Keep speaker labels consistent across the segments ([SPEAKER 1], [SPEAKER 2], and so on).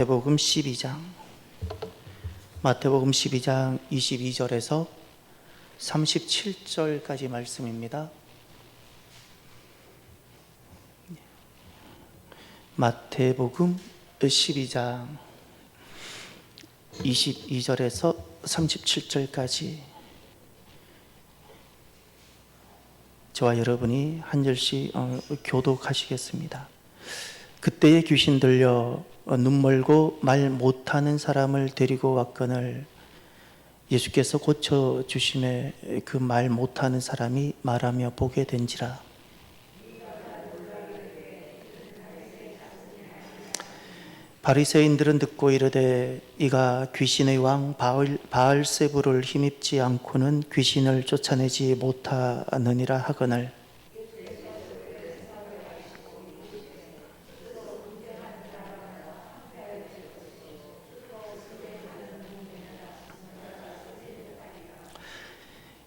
[SPEAKER 1] 마태복음 12장 22절에서 37절까지 말씀입니다. 마태복음 12장 22절에서 37절까지 저와 여러분이 한 절씩 교독하시겠습니다. 그때에 귀신 들려 눈 멀고 말 못하는 사람을 데리고 왔거늘 예수께서 고쳐주심에 그 말 못하는 사람이 말하며 보게 된지라. 바리새인들은 듣고 이르되 이가 귀신의 왕 바알세불을 힘입지 않고는 귀신을 쫓아내지 못하느니라 하거늘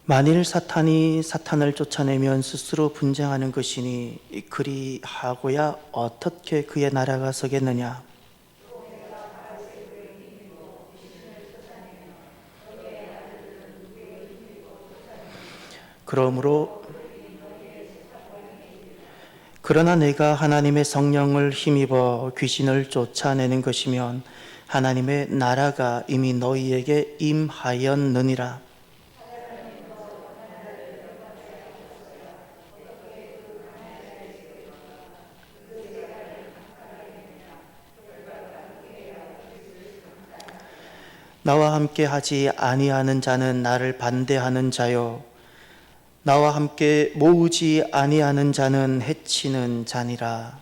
[SPEAKER 1] 만일 사탄이 사탄을 쫓아내면 스스로 분쟁하는 것이니 그리하고야 어떻게 그의 나라가 서겠느냐. 그러나 내가 하나님의 성령을 힘입어 귀신을 쫓아내는 것이면 하나님의 나라가 이미 너희에게 임하였느니라. 나와 함께 하지 아니하는 자는 나를 반대하는 자요 나와 함께 모으지 아니하는 자는 해치는 자니라.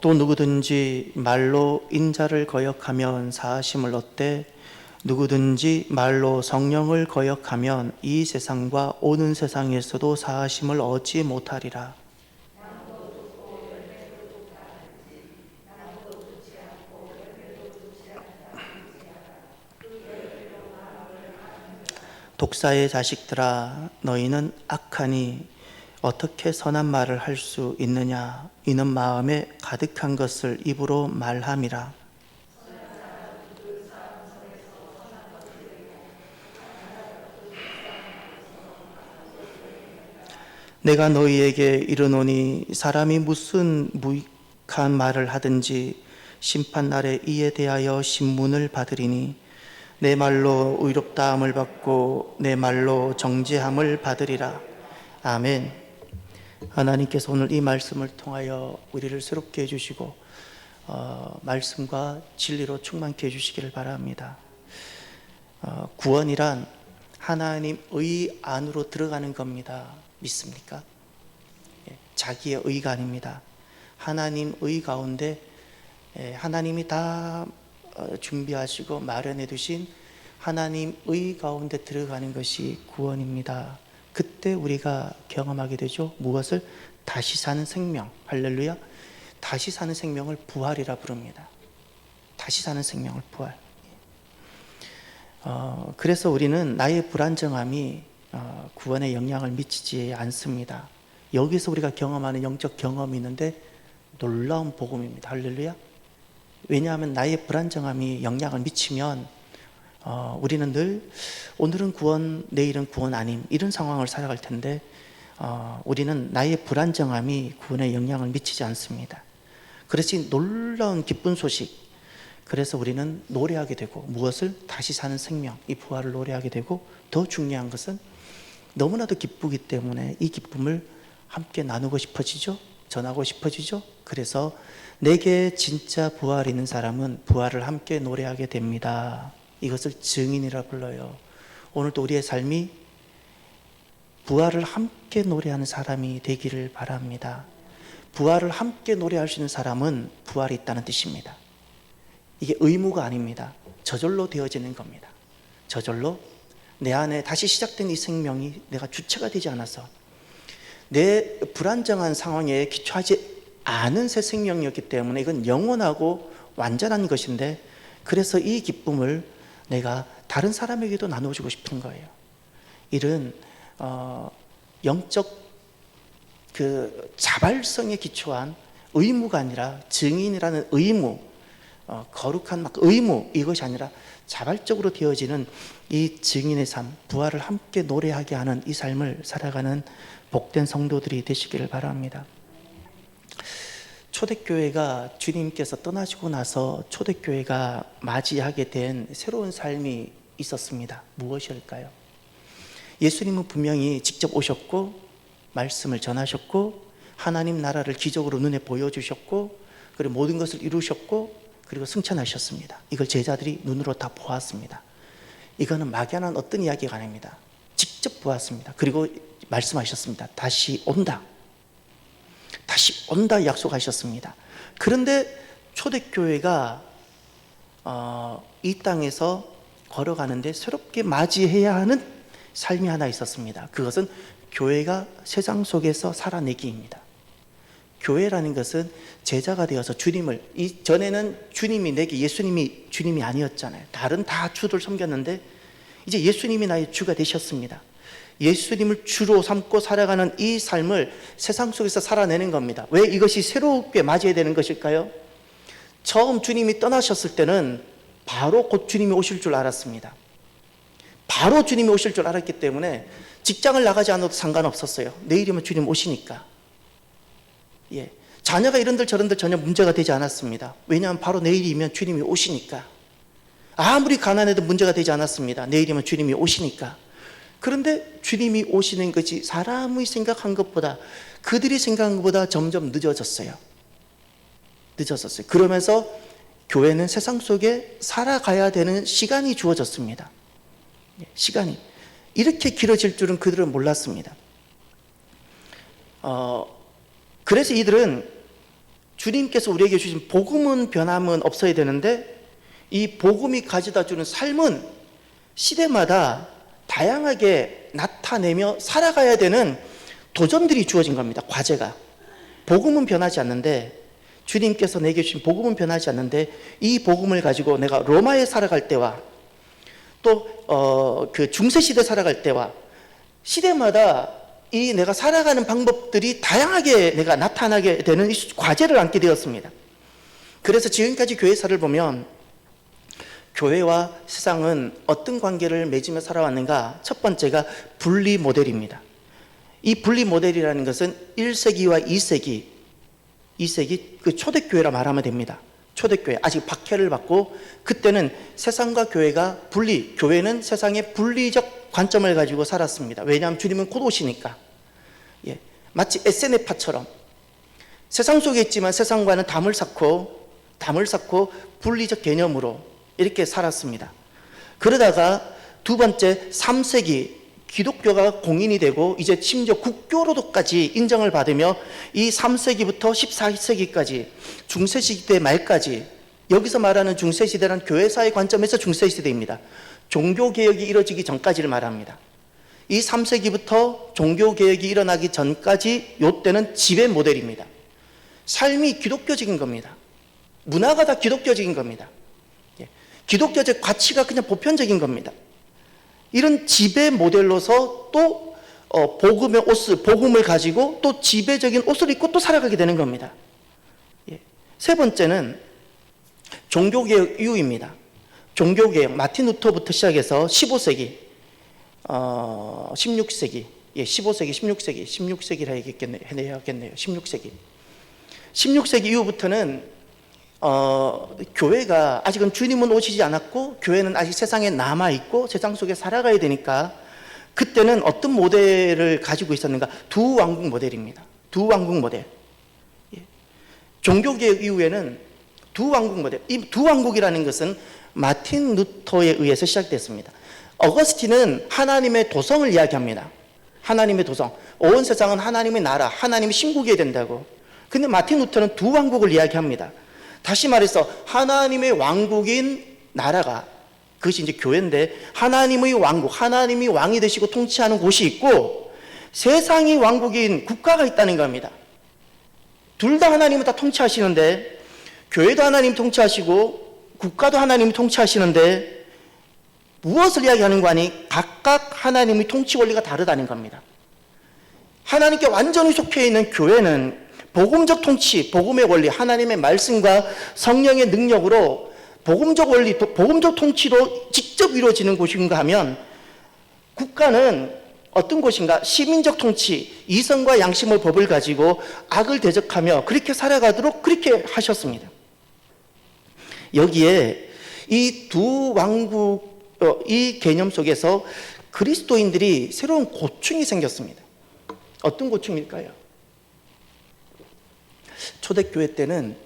[SPEAKER 1] 또 누구든지 말로 인자를 거역하면 사하심을 얻되 누구든지 말로 성령을 거역하면 이 세상과 오는 세상에서도 사하심을 얻지 못하리라. 독사의 자식들아 너희는 악하니 어떻게 선한 말을 할 수 있느냐. 이는 마음에 가득한 것을 입으로 말함이라. 내가 너희에게 이르노니 사람이 무슨 무익한 말을 하든지 심판날에 이에 대하여 신문을 받으리니 내 말로 의롭다함을 받고 내 말로 정죄함을 받으리라. 아멘. 하나님께서 오늘 이 말씀을 통하여 우리를 새롭게 해주시고 말씀과 진리로 충만케 해주시기를 바랍니다. 구원이란 하나님의 안으로 들어가는 겁니다. 믿습니까? 자기의 의가 아닙니다. 하나님의 가운데 하나님이 다 준비하시고 마련해 두신 하나님의 가운데 들어가는 것이 구원입니다. 그때 우리가 경험하게 되죠. 무엇을? 다시 사는 생명. 할렐루야. 다시 사는 생명을 부활이라 부릅니다. 다시 사는 생명을 부활. 그래서 우리는 나의 불안정함이 구원에 영향을 미치지 않습니다. 여기서 우리가 경험하는 영적 경험이 있는데 놀라운 복음입니다. 할렐루야. 왜냐하면 나의 불안정함이 영향을 미치면 우리는 늘 오늘은 구원, 내일은 구원 아님 이런 상황을 살아갈 텐데 우리는 나의 불안정함이 구원에 영향을 미치지 않습니다. 그래서 놀라운 기쁜 소식, 그래서 우리는 노래하게 되고 무엇을? 다시 사는 생명, 이 부활을 노래하게 되고 더 중요한 것은 너무나도 기쁘기 때문에 이 기쁨을 함께 나누고 싶어지죠. 전하고 싶어지죠. 그래서 내게 진짜 부활이 있는 사람은 부활을 함께 노래하게 됩니다. 이것을 증인이라 불러요. 오늘도 우리의 삶이 부활을 함께 노래하는 사람이 되기를 바랍니다. 부활을 함께 노래할 수 있는 사람은 부활이 있다는 뜻입니다. 이게 의무가 아닙니다. 저절로 되어지는 겁니다. 저절로 내 안에 다시 시작된 이 생명이 내가 주체가 되지 않아서 내 불안정한 상황에 기초하지 않은 새 생명이었기 때문에 이건 영원하고 완전한 것인데, 그래서 이 기쁨을 내가 다른 사람에게도 나눠주고 싶은 거예요. 이런 영적 그 자발성에 기초한 의무가 아니라 증인이라는 의무, 거룩한 막 의무, 이것이 아니라 자발적으로 되어지는 이 증인의 삶, 부활을 함께 노래하게 하는 이 삶을 살아가는 복된 성도들이 되시기를 바랍니다. 초대교회가 주님께서 떠나시고 나서 초대교회가 맞이하게 된 새로운 삶이 있었습니다. 무엇일까요? 예수님은 분명히 직접 오셨고 말씀을 전하셨고 하나님 나라를 기적으로 눈에 보여주셨고 그리고 모든 것을 이루셨고 그리고 승천하셨습니다. 이걸 제자들이 눈으로 다 보았습니다. 이거는 막연한 어떤 이야기가 아닙니다. 직접 보았습니다. 그리고 말씀하셨습니다. 다시 온다. 다시 온다 약속하셨습니다. 그런데 초대교회가 이 땅에서 걸어가는데 새롭게 맞이해야 하는 삶이 하나 있었습니다. 그것은 교회가 세상 속에서 살아내기입니다. 교회라는 것은 제자가 되어서 주님을, 전에는 주님이 내게 예수님이 주님이 아니었잖아요. 다른 다 주들 섬겼는데 이제 예수님이 나의 주가 되셨습니다. 예수님을 주로 삼고 살아가는 이 삶을 세상 속에서 살아내는 겁니다. 왜 이것이 새롭게 맞이해야 되는 것일까요? 처음 주님이 떠나셨을 때는 바로 곧 주님이 오실 줄 알았습니다. 바로 주님이 오실 줄 알았기 때문에 직장을 나가지 않아도 상관없었어요. 내일이면 주님 오시니까. 예, 자녀가 이런들 저런들 전혀 문제가 되지 않았습니다. 왜냐하면 바로 내일이면 주님이 오시니까. 아무리 가난해도 문제가 되지 않았습니다. 내일이면 주님이 오시니까. 그런데 주님이 오시는 것이 사람이 생각한 것보다, 그들이 생각한 것보다 점점 늦어졌어요. 그러면서 교회는 세상 속에 살아가야 되는 시간이 주어졌습니다. 시간이 이렇게 길어질 줄은 그들은 몰랐습니다. 그래서 이들은 주님께서 우리에게 주신 복음은 변함은 없어야 되는데 이 복음이 가져다 주는 삶은 시대마다 다양하게 나타내며 살아가야 되는 도전들이 주어진 겁니다. 과제가. 복음은 변하지 않는데, 주님께서 내게 주신 복음은 변하지 않는데 이 복음을 가지고 내가 로마에 살아갈 때와 또 그 중세시대 살아갈 때와 시대마다 이 내가 살아가는 방법들이 다양하게 내가 나타나게 되는 이 과제를 안게 되었습니다. 그래서 지금까지 교회사를 보면 교회와 세상은 어떤 관계를 맺으며 살아왔는가? 첫 번째가 분리 모델입니다. 이 분리 모델이라는 것은 1세기와 2세기 그 초대교회라 말하면 됩니다. 초대교회, 아직 박해를 받고 그때는 세상과 교회가 분리, 교회는 세상의 분리적 관점을 가지고 살았습니다. 왜냐하면 주님은 곧 오시니까. 예, 마치 SNF파처럼 세상 속에 있지만 세상과는 담을 쌓고 분리적 개념으로 이렇게 살았습니다. 그러다가 두 번째 3세기 기독교가 공인이 되고 이제 심지어 국교로도까지 인정을 받으며 이 3세기부터 14세기까지 중세시대 말까지, 여기서 말하는 중세시대란 교회사의 관점에서 중세시대입니다. 종교개혁이 이루어지기 전까지를 말합니다. 이 3세기부터 종교개혁이 일어나기 전까지 이때는 지배 모델입니다. 삶이 기독교적인 겁니다. 문화가 다 기독교적인 겁니다. 기독교적 가치가 그냥 보편적인 겁니다. 이런 지배 모델로서 또 복음의 옷을, 복음을 가지고 또 지배적인 옷을 입고 또 살아가게 되는 겁니다. 세 번째는 종교개혁 이후입니다. 종교개혁, 마틴 루터부터 시작해서 15세기, 16세기, 15세기, 16세기라 해야겠네요. 16세기 이후부터는 교회가 아직은 주님은 오시지 않았고 교회는 아직 세상에 남아있고 세상 속에 살아가야 되니까 그때는 어떤 모델을 가지고 있었는가? 두 왕국 모델입니다. 두 왕국 모델. 종교개혁 이후에는 두 왕국 모델. 이 두 왕국이라는 것은 마틴 루터에 의해서 시작됐습니다. 어거스틴은 하나님의 도성을 이야기합니다. 하나님의 도성. 온 세상은 하나님의 나라, 하나님의 신국이어야 된다고. 근데 마틴 루터는 두 왕국을 이야기합니다. 다시 말해서 하나님의 왕국인 나라가, 그것이 이제 교회인데, 하나님의 왕국, 하나님이 왕이 되시고 통치하는 곳이 있고 세상이 왕국인 국가가 있다는 겁니다. 둘 다 하나님은 다 통치하시는데, 교회도 하나님 통치하시고 국가도 하나님이 통치하시는데 무엇을 이야기하는가 하니 각각 하나님의 통치 원리가 다르다는 겁니다. 하나님께 완전히 속해 있는 교회는 복음적 통치, 복음의 원리, 하나님의 말씀과 성령의 능력으로 복음적 원리, 복음적 통치로 직접 이루어지는 곳인가 하면, 국가는 어떤 곳인가? 시민적 통치, 이성과 양심의 법을 가지고 악을 대적하며 그렇게 살아가도록 그렇게 하셨습니다. 여기에 이 두 왕국, 이 개념 속에서 그리스도인들이 새로운 고충이 생겼습니다. 어떤 고충일까요? 초대교회 때는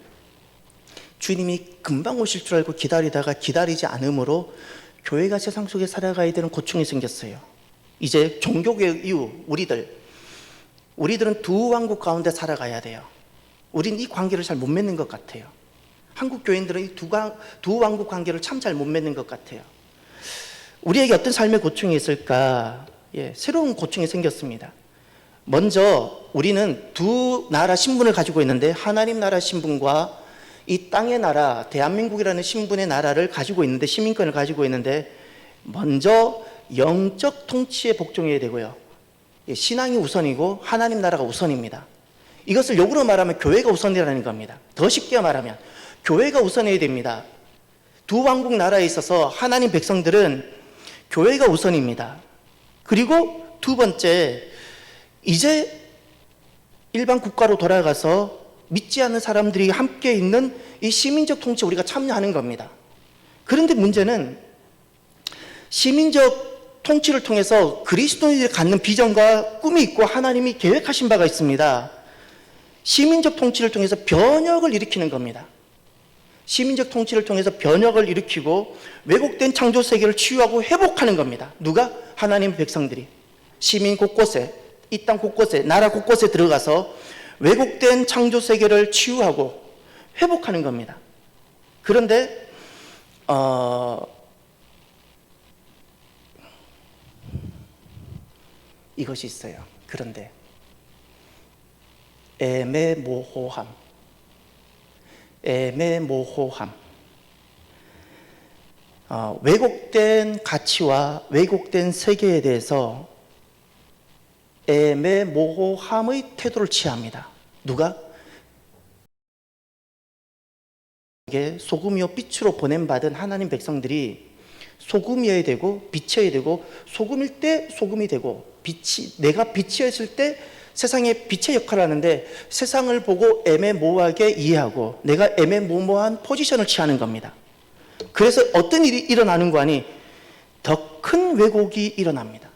[SPEAKER 1] 주님이 금방 오실 줄 알고 기다리다가 기다리지 않으므로 교회가 세상 속에 살아가야 되는 고충이 생겼어요. 이제 종교개혁 이후 우리들은 두 왕국 가운데 살아가야 돼요. 우린 이 관계를 잘 못 맺는 것 같아요. 한국 교인들은 이 두 왕국 관계를 참 잘 못 맺는 것 같아요. 우리에게 어떤 삶의 고충이 있을까? 새로운 고충이 생겼습니다. 먼저 우리는 두 나라 신분을 가지고 있는데, 하나님 나라 신분과 이 땅의 나라, 대한민국이라는 신분의 나라를 가지고 있는데, 시민권을 가지고 있는데, 먼저 영적 통치에 복종해야 되고요. 신앙이 우선이고 하나님 나라가 우선입니다. 이것을 역으로 말하면 교회가 우선이라는 겁니다. 더 쉽게 말하면 교회가 우선해야 됩니다. 두 왕국 나라에 있어서 하나님 백성들은 교회가 우선입니다. 그리고 두 번째, 이제 일반 국가로 돌아가서 믿지 않는 사람들이 함께 있는 이 시민적 통치에 우리가 참여하는 겁니다. 그런데 문제는 시민적 통치를 통해서 그리스도인들이 갖는 비전과 꿈이 있고 하나님이 계획하신 바가 있습니다. 시민적 통치를 통해서 변혁을 일으키는 겁니다. 시민적 통치를 통해서 변혁을 일으키고 왜곡된 창조 세계를 치유하고 회복하는 겁니다. 누가? 하나님의 백성들이. 시민 곳곳에, 이 땅 곳곳에, 나라 곳곳에 들어가서 왜곡된 창조 세계를 치유하고 회복하는 겁니다. 그런데 이것이 있어요. 그런데 애매모호함. 왜곡된 가치와 왜곡된 세계에 대해서 애매모호함의 태도를 취합니다. 누가? 소금이요 빛으로 보냄받은 하나님 백성들이 소금이어야 되고 빛이어야 되고, 소금일 때 소금이 되고, 내가 빛이었을 때 세상에 빛의 역할을 하는데, 세상을 보고 애매모호하게 이해하고 내가 애매모호한 포지션을 취하는 겁니다. 그래서 어떤 일이 일어나는 거 아니? 더 큰 왜곡이 일어납니다.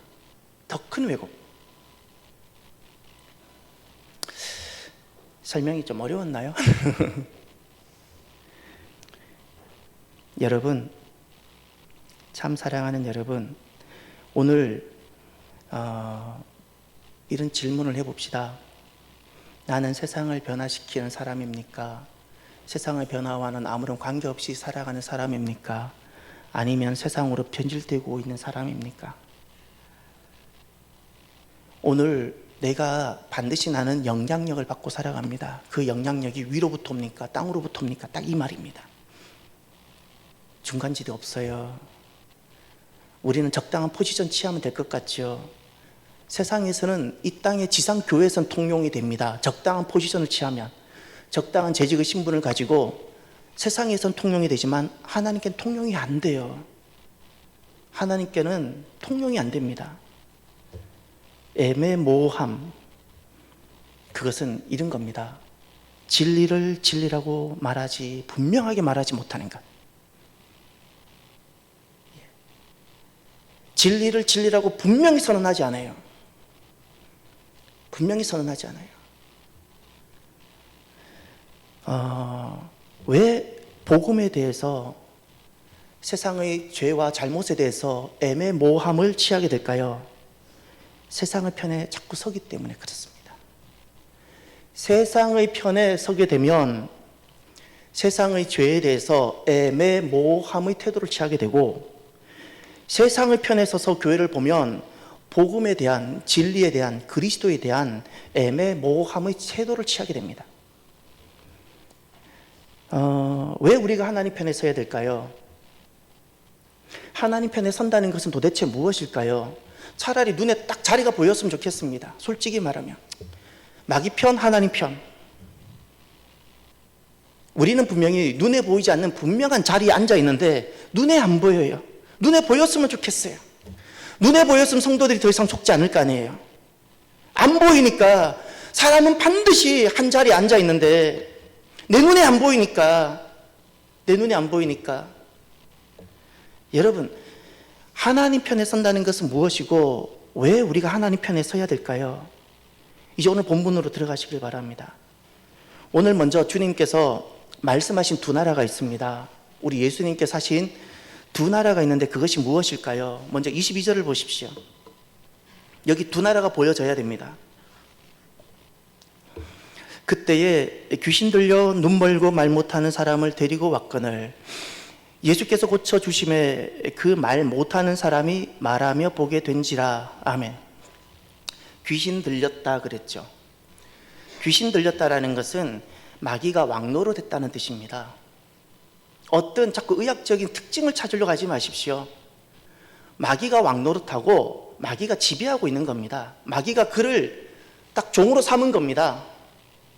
[SPEAKER 1] 더 큰 왜곡. 설명이 좀 어려웠나요? 여러분, 참 사랑하는 여러분, 오늘 이런 질문을 해봅시다. 나는 세상을 변화시키는 사람입니까? 세상의 변화와는 아무런 관계없이 살아가는 사람입니까? 아니면 세상으로 변질되고 있는 사람입니까? 오늘 내가 반드시 나는 영향력을 받고 살아갑니다. 그 영향력이 위로부터 옵니까? 땅으로부터 옵니까? 딱 이 말입니다. 중간지대 없어요. 우리는 적당한 포지션 취하면 될 것 같죠. 세상에서는, 이 땅의 지상교회에서는 통용이 됩니다. 적당한 포지션을 취하면, 적당한 재직의 신분을 가지고 세상에서는 통용이 되지만 하나님께는 통용이 안 돼요. 하나님께는 통용이 안 됩니다. 애매모호함, 그것은 이런 겁니다. 진리를 진리라고 말하지, 분명하게 말하지 못하는 것. 진리를 진리라고 분명히 선언하지 않아요. 분명히 선언하지 않아요. 왜 복음에 대해서, 세상의 죄와 잘못에 대해서 애매모호함을 취하게 될까요? 세상의 편에 자꾸 서기 때문에 그렇습니다. 세상의 편에 서게 되면 세상의 죄에 대해서 애매모호함의 태도를 취하게 되고, 세상의 편에 서서 교회를 보면 복음에 대한, 진리에 대한, 그리스도에 대한 애매모호함의 태도를 취하게 됩니다. 왜 우리가 하나님 편에 서야 될까요? 하나님 편에 선다는 것은 도대체 무엇일까요? 차라리 눈에 딱 자리가 보였으면 좋겠습니다. 솔직히 말하면 마귀 편, 하나님 편. 우리는 분명히 눈에 보이지 않는 분명한 자리에 앉아 있는데 눈에 안 보여요. 눈에 보였으면 좋겠어요. 눈에 보였으면 성도들이 더 이상 속지 않을 거 아니에요. 안 보이니까 사람은 반드시 한 자리에 앉아 있는데 내 눈에 안 보이니까 여러분, 하나님 편에 선다는 것은 무엇이고 왜 우리가 하나님 편에 서야 될까요? 이제 오늘 본문으로 들어가시길 바랍니다. 오늘 먼저 주님께서 말씀하신 두 나라가 있습니다. 우리 예수님께서 하신 두 나라가 있는데 그것이 무엇일까요? 먼저 22절을 보십시오. 여기 두 나라가 보여져야 됩니다. 그때에 귀신 들려 눈 멀고 말 못하는 사람을 데리고 왔거늘 예수께서 고쳐주심에 그 말 못하는 사람이 말하며 보게 된지라. 아멘. 귀신 들렸다 그랬죠. 귀신 들렸다라는 것은 마귀가 왕노릇 했다는 뜻입니다. 어떤 자꾸 의학적인 특징을 찾으려고 하지 마십시오. 마귀가 왕노릇하고 마귀가 지배하고 있는 겁니다. 마귀가 그를 딱 종으로 삼은 겁니다.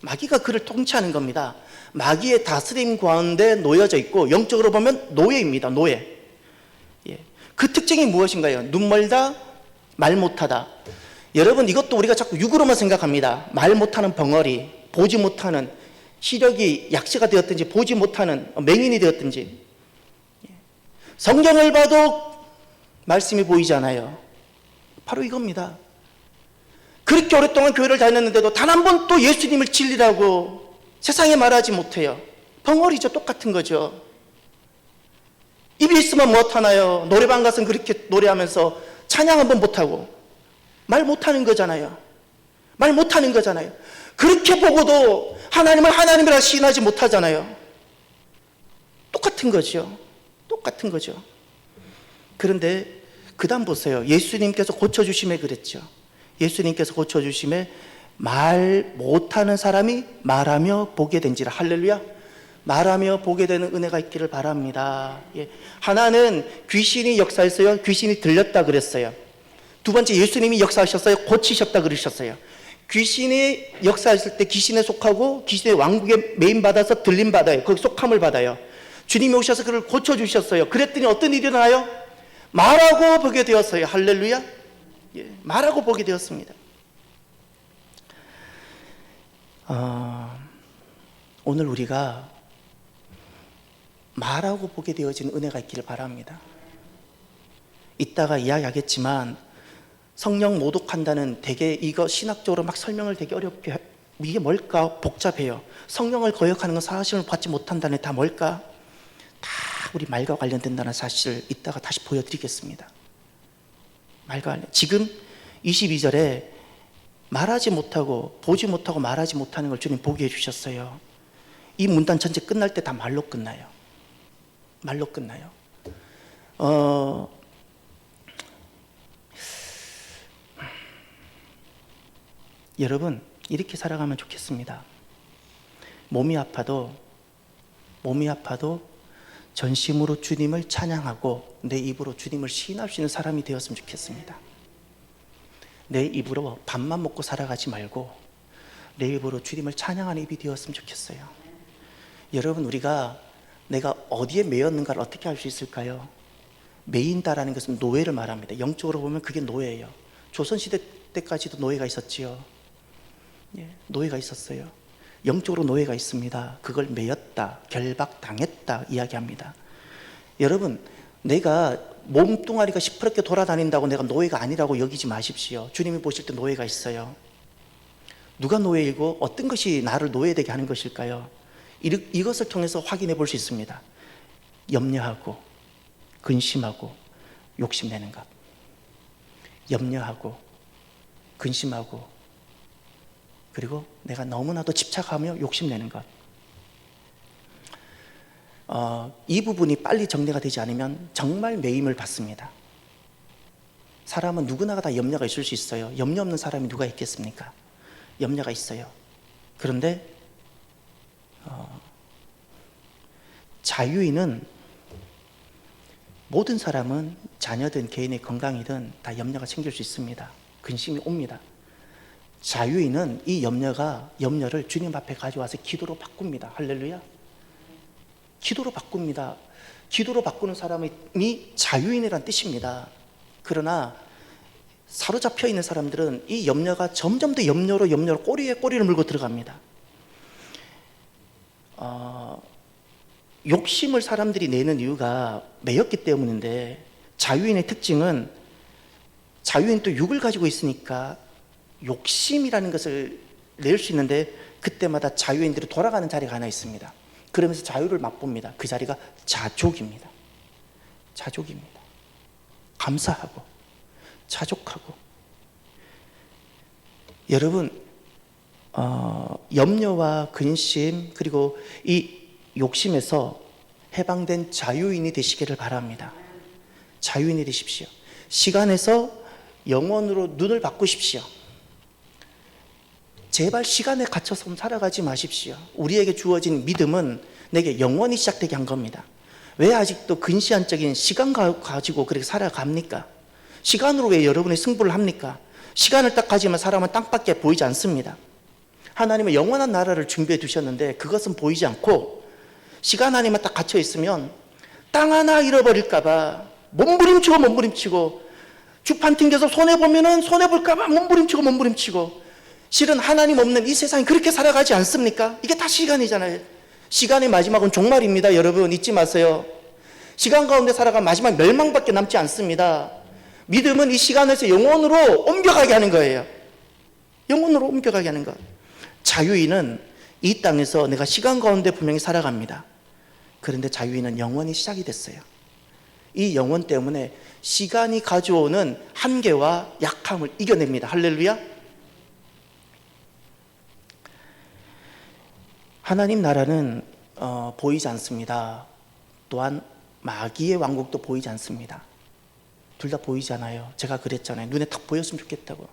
[SPEAKER 1] 마귀가 그를 통치하는 겁니다. 마귀의 다스림 가운데 놓여져 있고 영적으로 보면 노예입니다. 노예. 예. 그 특징이 무엇인가요? 눈 멀다, 말 못하다. 여러분, 이것도 우리가 자꾸 육으로만 생각합니다. 말 못하는 벙어리, 보지 못하는, 시력이 약시가 되었든지 보지 못하는 맹인이 되었든지. 성경을 봐도 말씀이 보이지 않아요. 바로 이겁니다. 그렇게 오랫동안 교회를 다녔는데도 단 한 번 또 예수님을 진리라고 세상에 말하지 못해요. 벙어리죠. 똑같은 거죠. 입이 있으면 못하나요? 노래방 가서 그렇게 노래하면서 찬양 한번 못하고 말 못하는 거잖아요. 말 못하는 거잖아요. 그렇게 보고도 하나님을 하나님이라 시인하지 못하잖아요. 똑같은 거죠. 똑같은 거죠. 그런데 그 다음 보세요. 예수님께서 고쳐주심에 그랬죠. 예수님께서 고쳐주심에 말 못하는 사람이 말하며 보게 된지라. 할렐루야. 말하며 보게 되는 은혜가 있기를 바랍니다. 예. 하나는 귀신이 역사했어요. 귀신이 들렸다 그랬어요. 두 번째, 예수님이 역사하셨어요. 고치셨다 그러셨어요. 귀신이 역사했을 때 귀신에 속하고 귀신의 왕국에 매인받아서 들림받아요. 거기 속함을 받아요. 주님이 오셔서 그를 고쳐주셨어요. 그랬더니 어떤 일이 일어나요? 말하고 보게 되었어요. 할렐루야. 예, 말하고 보게 되었습니다. 오늘 우리가 말하고 보게 되어지는 은혜가 있기를 바랍니다. 이따가 이야기하겠지만 성령 모독한다는 되게 이거 신학적으로 막 설명을 되게 어렵게, 이게 뭘까 복잡해요. 성령을 거역하는 건 사실을 받지 못한다는 다 뭘까? 다 우리 말과 관련된다는 사실을 이따가 다시 보여드리겠습니다. 말과 관련. 지금 22절에 말하지 못하고 보지 못하고 말하지 못하는 걸 주님 보게 해주셨어요. 이 문단 전체 끝날 때 다 말로 끝나요. 말로 끝나요. 여러분, 이렇게 살아가면 좋겠습니다. 몸이 아파도 전심으로 주님을 찬양하고 내 입으로 주님을 시인할 수 있는 사람이 되었으면 좋겠습니다. 내 입으로 밥만 먹고 살아가지 말고 내 입으로 주님을 찬양하는 입이 되었으면 좋겠어요. 여러분, 우리가 내가 어디에 매였는가를 어떻게 알 수 있을까요? 매인다라는 것은 노예를 말합니다. 영적으로 보면 그게 노예예요. 조선시대 때까지도 노예가 있었지요. 예, 노예가 있었어요. 영적으로 노예가 있습니다. 그걸 매였다, 결박당했다 이야기합니다. 여러분, 내가 몸뚱아리가 시퍼렇게 돌아다닌다고 내가 노예가 아니라고 여기지 마십시오. 주님이 보실 때 노예가 있어요. 누가 노예이고 어떤 것이 나를 노예되게 하는 것일까요? 이것을 통해서 확인해 볼 수 있습니다. 염려하고 근심하고 욕심내는 것. 염려하고 근심하고 그리고 내가 너무나도 집착하며 욕심내는 것. 이 부분이 빨리 정리가 되지 않으면 정말 매임을 받습니다. 사람은 누구나 다 염려가 있을 수 있어요. 염려 없는 사람이 누가 있겠습니까? 염려가 있어요. 그런데 자유인은 모든 사람은 자녀든 개인의 건강이든 다 염려가 생길 수 있습니다. 근심이 옵니다. 자유인은 이 염려를 주님 앞에 가져와서 기도로 바꿉니다. 할렐루야. 기도로 바꿉니다. 기도로 바꾸는 사람이 자유인이란 뜻입니다. 그러나 사로잡혀 있는 사람들은 이 염려가 점점 더 염려로 꼬리에 꼬리를 물고 들어갑니다. 욕심을 사람들이 내는 이유가 매였기 때문인데, 자유인의 특징은, 자유인 또 육을 가지고 있으니까 욕심이라는 것을 낼 수 있는데, 그때마다 자유인들이 돌아가는 자리가 하나 있습니다. 그러면서 자유를 맛봅니다. 그 자리가 자족입니다. 자족입니다. 감사하고 자족하고. 여러분, 염려와 근심 그리고 이 욕심에서 해방된 자유인이 되시기를 바랍니다. 자유인이 되십시오. 시간에서 영원으로 눈을 바꾸십시오. 제발 시간에 갇혀서 살아가지 마십시오. 우리에게 주어진 믿음은 내게 영원히 시작되게 한 겁니다. 왜 아직도 근시안적인 시간 가지고 그렇게 살아갑니까? 시간으로 왜 여러분이 승부를 합니까? 시간을 딱 가지면 사람은 땅밖에 보이지 않습니다. 하나님은 영원한 나라를 준비해 두셨는데 그것은 보이지 않고, 시간 안에만 딱 갇혀 있으면 땅 하나 잃어버릴까봐 몸부림치고 주판 튕겨서 손해보면은 손해볼까봐 몸부림치고. 실은 하나님 없는 이 세상이 그렇게 살아가지 않습니까? 이게 다 시간이잖아요. 시간의 마지막은 종말입니다. 여러분 잊지 마세요. 시간 가운데 살아가 마지막 멸망밖에 남지 않습니다. 믿음은 이 시간에서 영원으로 옮겨가게 하는 거예요. 영원으로 옮겨가게 하는 것. 자유인은 이 땅에서 내가 시간 가운데 분명히 살아갑니다. 그런데 자유인은 영원히 시작이 됐어요. 이 영원 때문에 시간이 가져오는 한계와 약함을 이겨냅니다. 할렐루야. 하나님 나라는 보이지 않습니다. 또한 마귀의 왕국도 보이지 않습니다. 둘 다 보이지 않아요. 제가 그랬잖아요. 눈에 딱 보였으면 좋겠다고.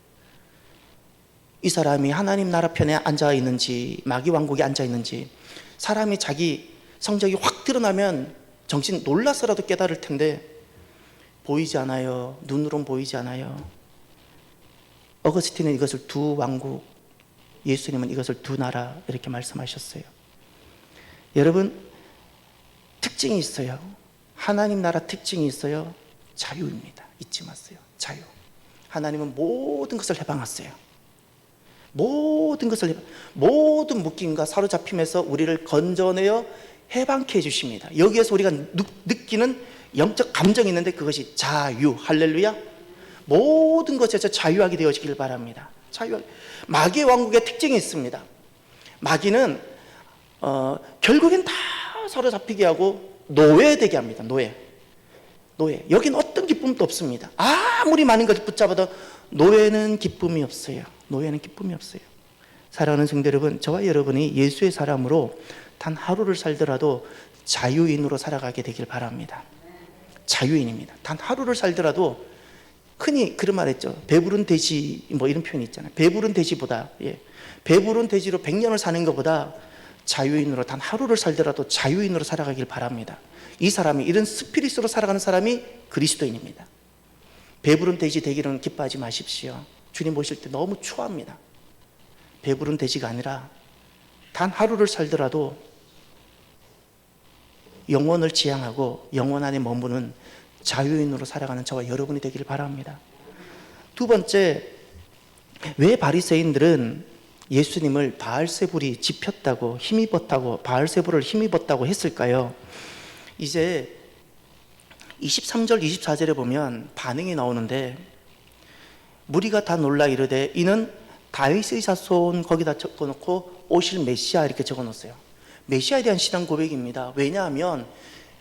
[SPEAKER 1] 이 사람이 하나님 나라 편에 앉아 있는지 마귀 왕국에 앉아 있는지, 사람이 자기 성적이 확 드러나면 정신 놀라서라도 깨달을 텐데 보이지 않아요. 눈으로는 보이지 않아요. 어거스틴은 이것을 두 왕국, 예수님은 이것을 두 나라 이렇게 말씀하셨어요. 여러분, 특징이 있어요. 하나님 나라 특징이 있어요. 자유입니다. 잊지 마세요. 자유. 하나님은 모든 것을 해방하세요. 모든 묶임과 사로잡힘에서 우리를 건져내어 해방케 해주십니다. 여기에서 우리가 느끼는 영적 감정이 있는데 그것이 자유. 할렐루야. 모든 것에서 자유하게 되어지길 바랍니다. 마귀의 왕국의 특징이 있습니다. 마귀는 결국엔 다 사로잡히게 하고 노예되게 합니다. 노예. 여긴 어떤 기쁨도 없습니다. 아무리 많은 것을 붙잡아도 노예는 기쁨이 없어요. 사랑하는 성도 여러분, 저와 여러분이 예수의 사람으로 단 하루를 살더라도 자유인으로 살아가게 되길 바랍니다. 자유인입니다. 단 하루를 살더라도, 흔히 그런 말 했죠. 배부른 돼지, 뭐 이런 표현이 있잖아요. 배부른 돼지보다, 배부른 돼지로 100년을 사는 것보다 자유인으로 단 하루를 살더라도 자유인으로 살아가길 바랍니다. 이 사람이, 이런 스피릿으로 살아가는 사람이 그리스도인입니다. 배부른 돼지 되기는 기뻐하지 마십시오. 주님 모실 때 너무 추합니다. 배부른 돼지가 아니라 단 하루를 살더라도 영원을 지향하고 영원 안에 머무는 자유인으로 살아가는 저와 여러분이 되기를 바랍니다. 두 번째, 왜 바리새인들은 예수님을 바알세불이 짚혔다고, 힘입었다고, 바알세불을 힘입었다고 했을까요? 이제 23절 24절에 보면 반응이 나오는데, 무리가 다 놀라 이르되 이는 다윗의 자손, 거기다 적어놓고 오실 메시아 이렇게 적어놓았어요. 메시아에 대한 신앙 고백입니다. 왜냐하면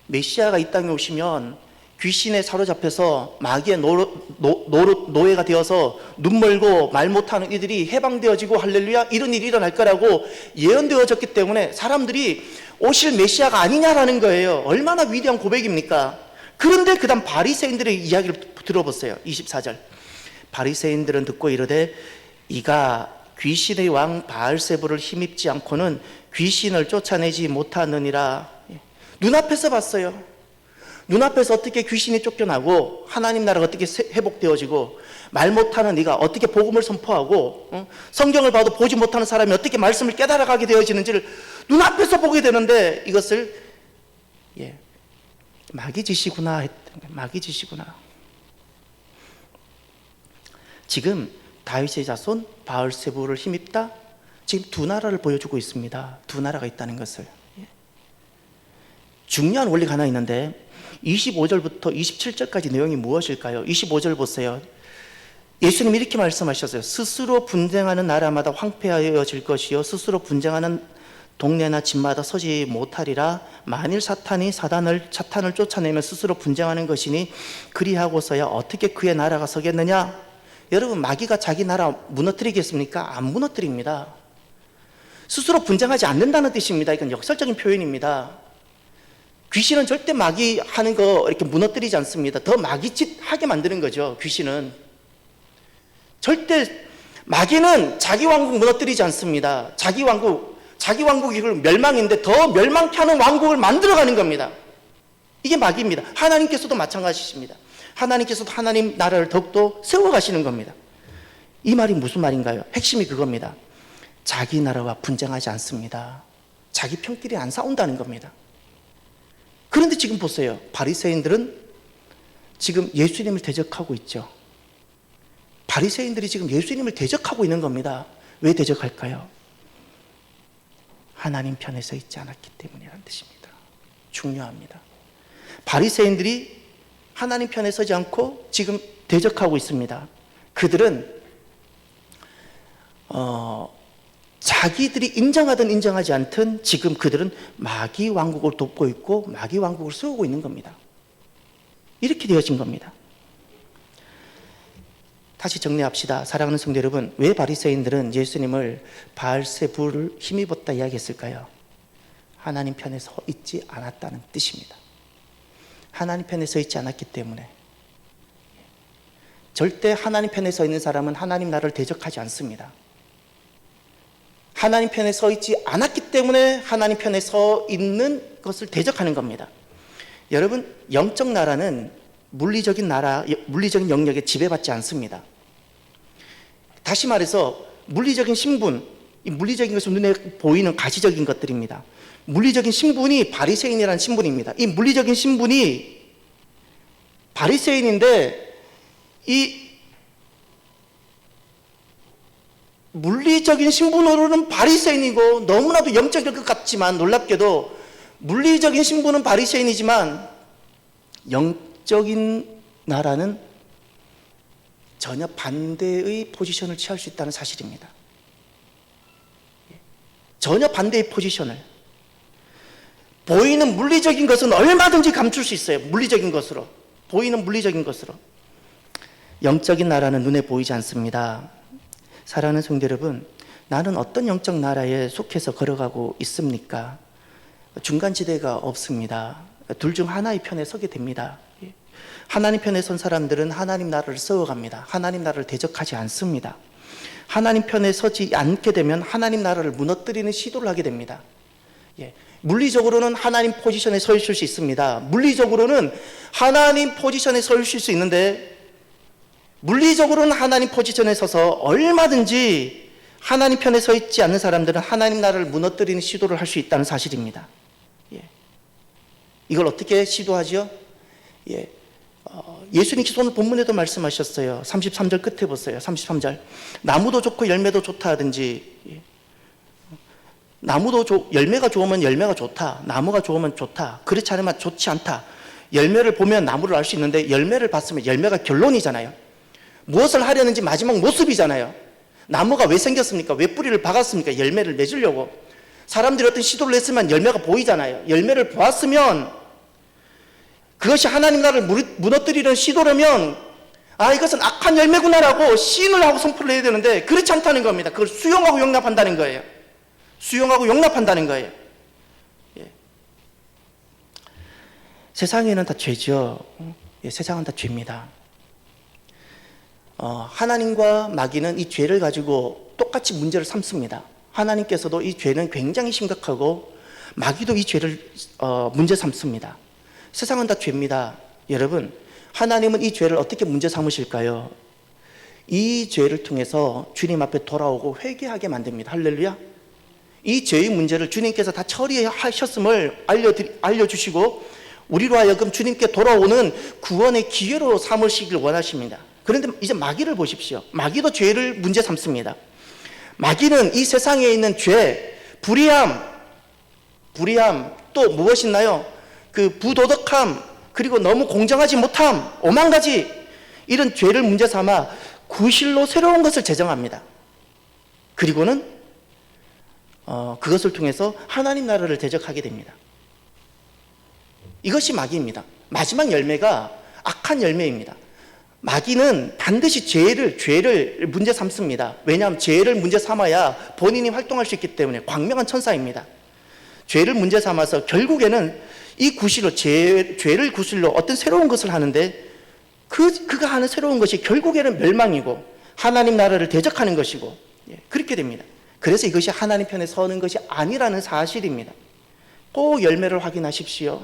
[SPEAKER 1] 메시아가 이 땅에 오시면 귀신에 사로잡혀서 마귀의 노예가 되어서 눈 멀고 말 못하는 이들이 해방되어지고, 할렐루야, 이런 일이 일어날 거라고 예언되어졌기 때문에 사람들이 오실 메시아가 아니냐라는 거예요. 얼마나 위대한 고백입니까? 그런데 그 다음 바리새인들의 이야기를 들어보세요. 24절. 바리새인들은 듣고 이르되 이가 귀신의 왕 바알세불을 힘입지 않고는 귀신을 쫓아내지 못하느니라. 눈앞에서 봤어요. 눈앞에서 어떻게 귀신이 쫓겨나고 하나님 나라가 어떻게 회복되어지고 말 못하는 네가 어떻게 복음을 선포하고 성경을 봐도 보지 못하는 사람이 어떻게 말씀을 깨달아가게 되어지는지를 눈앞에서 보게 되는데 이것을 마귀 짓이구나 했던 거예요. 마귀 짓이구나. 지금 다윗의 자손 바알세부를 힘입다 지금 두 나라를 보여주고 있습니다. 두 나라가 있다는 것을. 중요한 원리가 하나 있는데 25절부터 27절까지 내용이 무엇일까요? 25절 보세요. 예수님이 이렇게 말씀하셨어요. 스스로 분쟁하는 나라마다 황폐하여질 것이요 스스로 분쟁하는 동네나 집마다 서지 못하리라. 만일 사탄을 쫓아내면 스스로 분쟁하는 것이니 그리하고서야 어떻게 그의 나라가 서겠느냐? 여러분, 마귀가 자기 나라 무너뜨리겠습니까? 안 무너뜨립니다. 스스로 분쟁하지 않는다는 뜻입니다. 이건 역설적인 표현입니다. 귀신은 절대 마귀 하는 거 이렇게 무너뜨리지 않습니다. 더 마귀짓 하게 만드는 거죠. 귀신은 절대, 마귀는 자기 왕국 무너뜨리지 않습니다. 자기 왕국이 멸망인데 더 멸망케 하는 왕국을 만들어가는 겁니다. 이게 마귀입니다. 하나님께서도 마찬가지십니다. 하나님께서도 하나님 나라를 더욱더 세워가시는 겁니다. 이 말이 무슨 말인가요? 핵심이 그겁니다. 자기 나라와 분쟁하지 않습니다. 자기 편끼리 안 싸운다는 겁니다. 그런데 지금 보세요. 바리새인들은 지금 예수님을 대적하고 있죠. 바리새인들이 지금 예수님을 대적하고 있는 겁니다. 왜 대적할까요? 하나님 편에 서 있지 않았기 때문이라는 뜻입니다. 중요합니다. 바리새인들이 하나님 편에 서지 않고 지금 대적하고 있습니다. 그들은 자기들이 인정하든 인정하지 않든 지금 그들은 마귀 왕국을 돕고 있고 마귀 왕국을 세우고 있는 겁니다. 이렇게 되어진 겁니다. 다시 정리합시다. 사랑하는 성도 여러분, 왜 바리새인들은 예수님을 바알세부를 힘입었다 이야기했을까요? 하나님 편에 서 있지 않았다는 뜻입니다. 하나님 편에 서 있지 않았기 때문에. 절대 하나님 편에 서 있는 사람은 하나님 나라를 대적하지 않습니다. 하나님 편에 서 있지 않았기 때문에 하나님 편에 서 있는 것을 대적하는 겁니다. 여러분, 영적 나라는 물리적인 영역에 지배받지 않습니다. 다시 말해서 물리적인 신분, 이 물리적인 것은 눈에 보이는 가시적인 것들입니다. 물리적인 신분이 바리새인이라는 신분입니다. 이 물리적인 신분이 바리새인인데 이 물리적인 신분으로는 바리새인이고 너무나도 영적일 것 같지만 놀랍게도 물리적인 신분은 바리새인이지만 영적인 나라는 전혀 반대의 포지션을 취할 수 있다는 사실입니다. 전혀 반대의 포지션을. 보이는 물리적인 것은 얼마든지 감출 수 있어요. 물리적인 것으로. 보이는 물리적인 것으로. 영적인 나라는 눈에 보이지 않습니다. 사랑하는 성도 여러분, 나는 어떤 영적 나라에 속해서 걸어가고 있습니까? 중간지대가 없습니다. 둘 중 하나의 편에 서게 됩니다. 하나님 편에 선 사람들은 하나님 나라를 세워갑니다. 하나님 나라를 대적하지 않습니다. 하나님 편에 서지 않게 되면 하나님 나라를 무너뜨리는 시도를 하게 됩니다. 물리적으로는 하나님 포지션에 서 있을 수 있습니다. 물리적으로는 하나님 포지션에 서 있을 수 있는데 물리적으로는 하나님 포지션에 서서 얼마든지 하나님 편에 서 있지 않는 사람들은 하나님 나라를 무너뜨리는 시도를 할 수 있다는 사실입니다. 이걸 어떻게 시도하죠? 예수님께서 오늘 본문에도 말씀하셨어요. 33절 끝에 보세요. 33절. 나무도 좋고 열매도 좋다 하든지, 열매가 좋으면 열매가 좋다. 나무가 좋으면 좋다. 그렇지 않으면 좋지 않다. 열매를 보면 나무를 알 수 있는데 열매를 봤으면 열매가 결론이잖아요. 무엇을 하려는지 마지막 모습이잖아요. 나무가 왜 생겼습니까? 왜 뿌리를 박았습니까? 열매를 맺으려고. 사람들이 어떤 시도를 했으면 열매가 보이잖아요. 열매를 보았으면 그것이 하나님 나라를 무너뜨리는 시도라면 이것은 악한 열매구나라고 시인을 하고 선포를 해야 되는데 그렇지 않다는 겁니다. 그걸 수용하고 용납한다는 거예요. 수용하고 용납한다는 거예요. 세상에는 다 죄죠. 세상은 다 죄입니다. 하나님과 마귀는 이 죄를 가지고 똑같이 문제를 삼습니다. 하나님께서도 이 죄는 굉장히 심각하고 마귀도 이 죄를 문제 삼습니다. 세상은 다 죄입니다. 여러분, 하나님은 이 죄를 어떻게 문제 삼으실까요? 이 죄를 통해서 주님 앞에 돌아오고 회개하게 만듭니다. 할렐루야. 이 죄의 문제를 주님께서 다 처리하셨음을 알려주시고 우리로 하여금 주님께 돌아오는 구원의 기회로 삼으시길 원하십니다. 그런데 이제 마귀를 보십시오. 마귀도 죄를 문제 삼습니다. 마귀는 이 세상에 있는 죄, 불의함, 또 무엇이 있나요? 그 부도덕함, 그리고 너무 공정하지 못함, 5만 가지 이런 죄를 문제 삼아 구실로 새로운 것을 제정합니다. 그리고는 그것을 통해서 하나님 나라를 대적하게 됩니다. 이것이 마귀입니다. 마지막 열매가 악한 열매입니다. 마귀는 반드시 죄를 문제 삼습니다. 왜냐하면 죄를 문제 삼아야 본인이 활동할 수 있기 때문에 광명한 천사입니다. 죄를 문제 삼아서 결국에는 이 구실로 죄를 구실로 어떤 새로운 것을 하는데 그가 하는 새로운 것이 결국에는 멸망이고 하나님 나라를 대적하는 것이고 그렇게 됩니다. 그래서 이것이 하나님 편에 서는 것이 아니라는 사실입니다. 꼭 열매를 확인하십시오.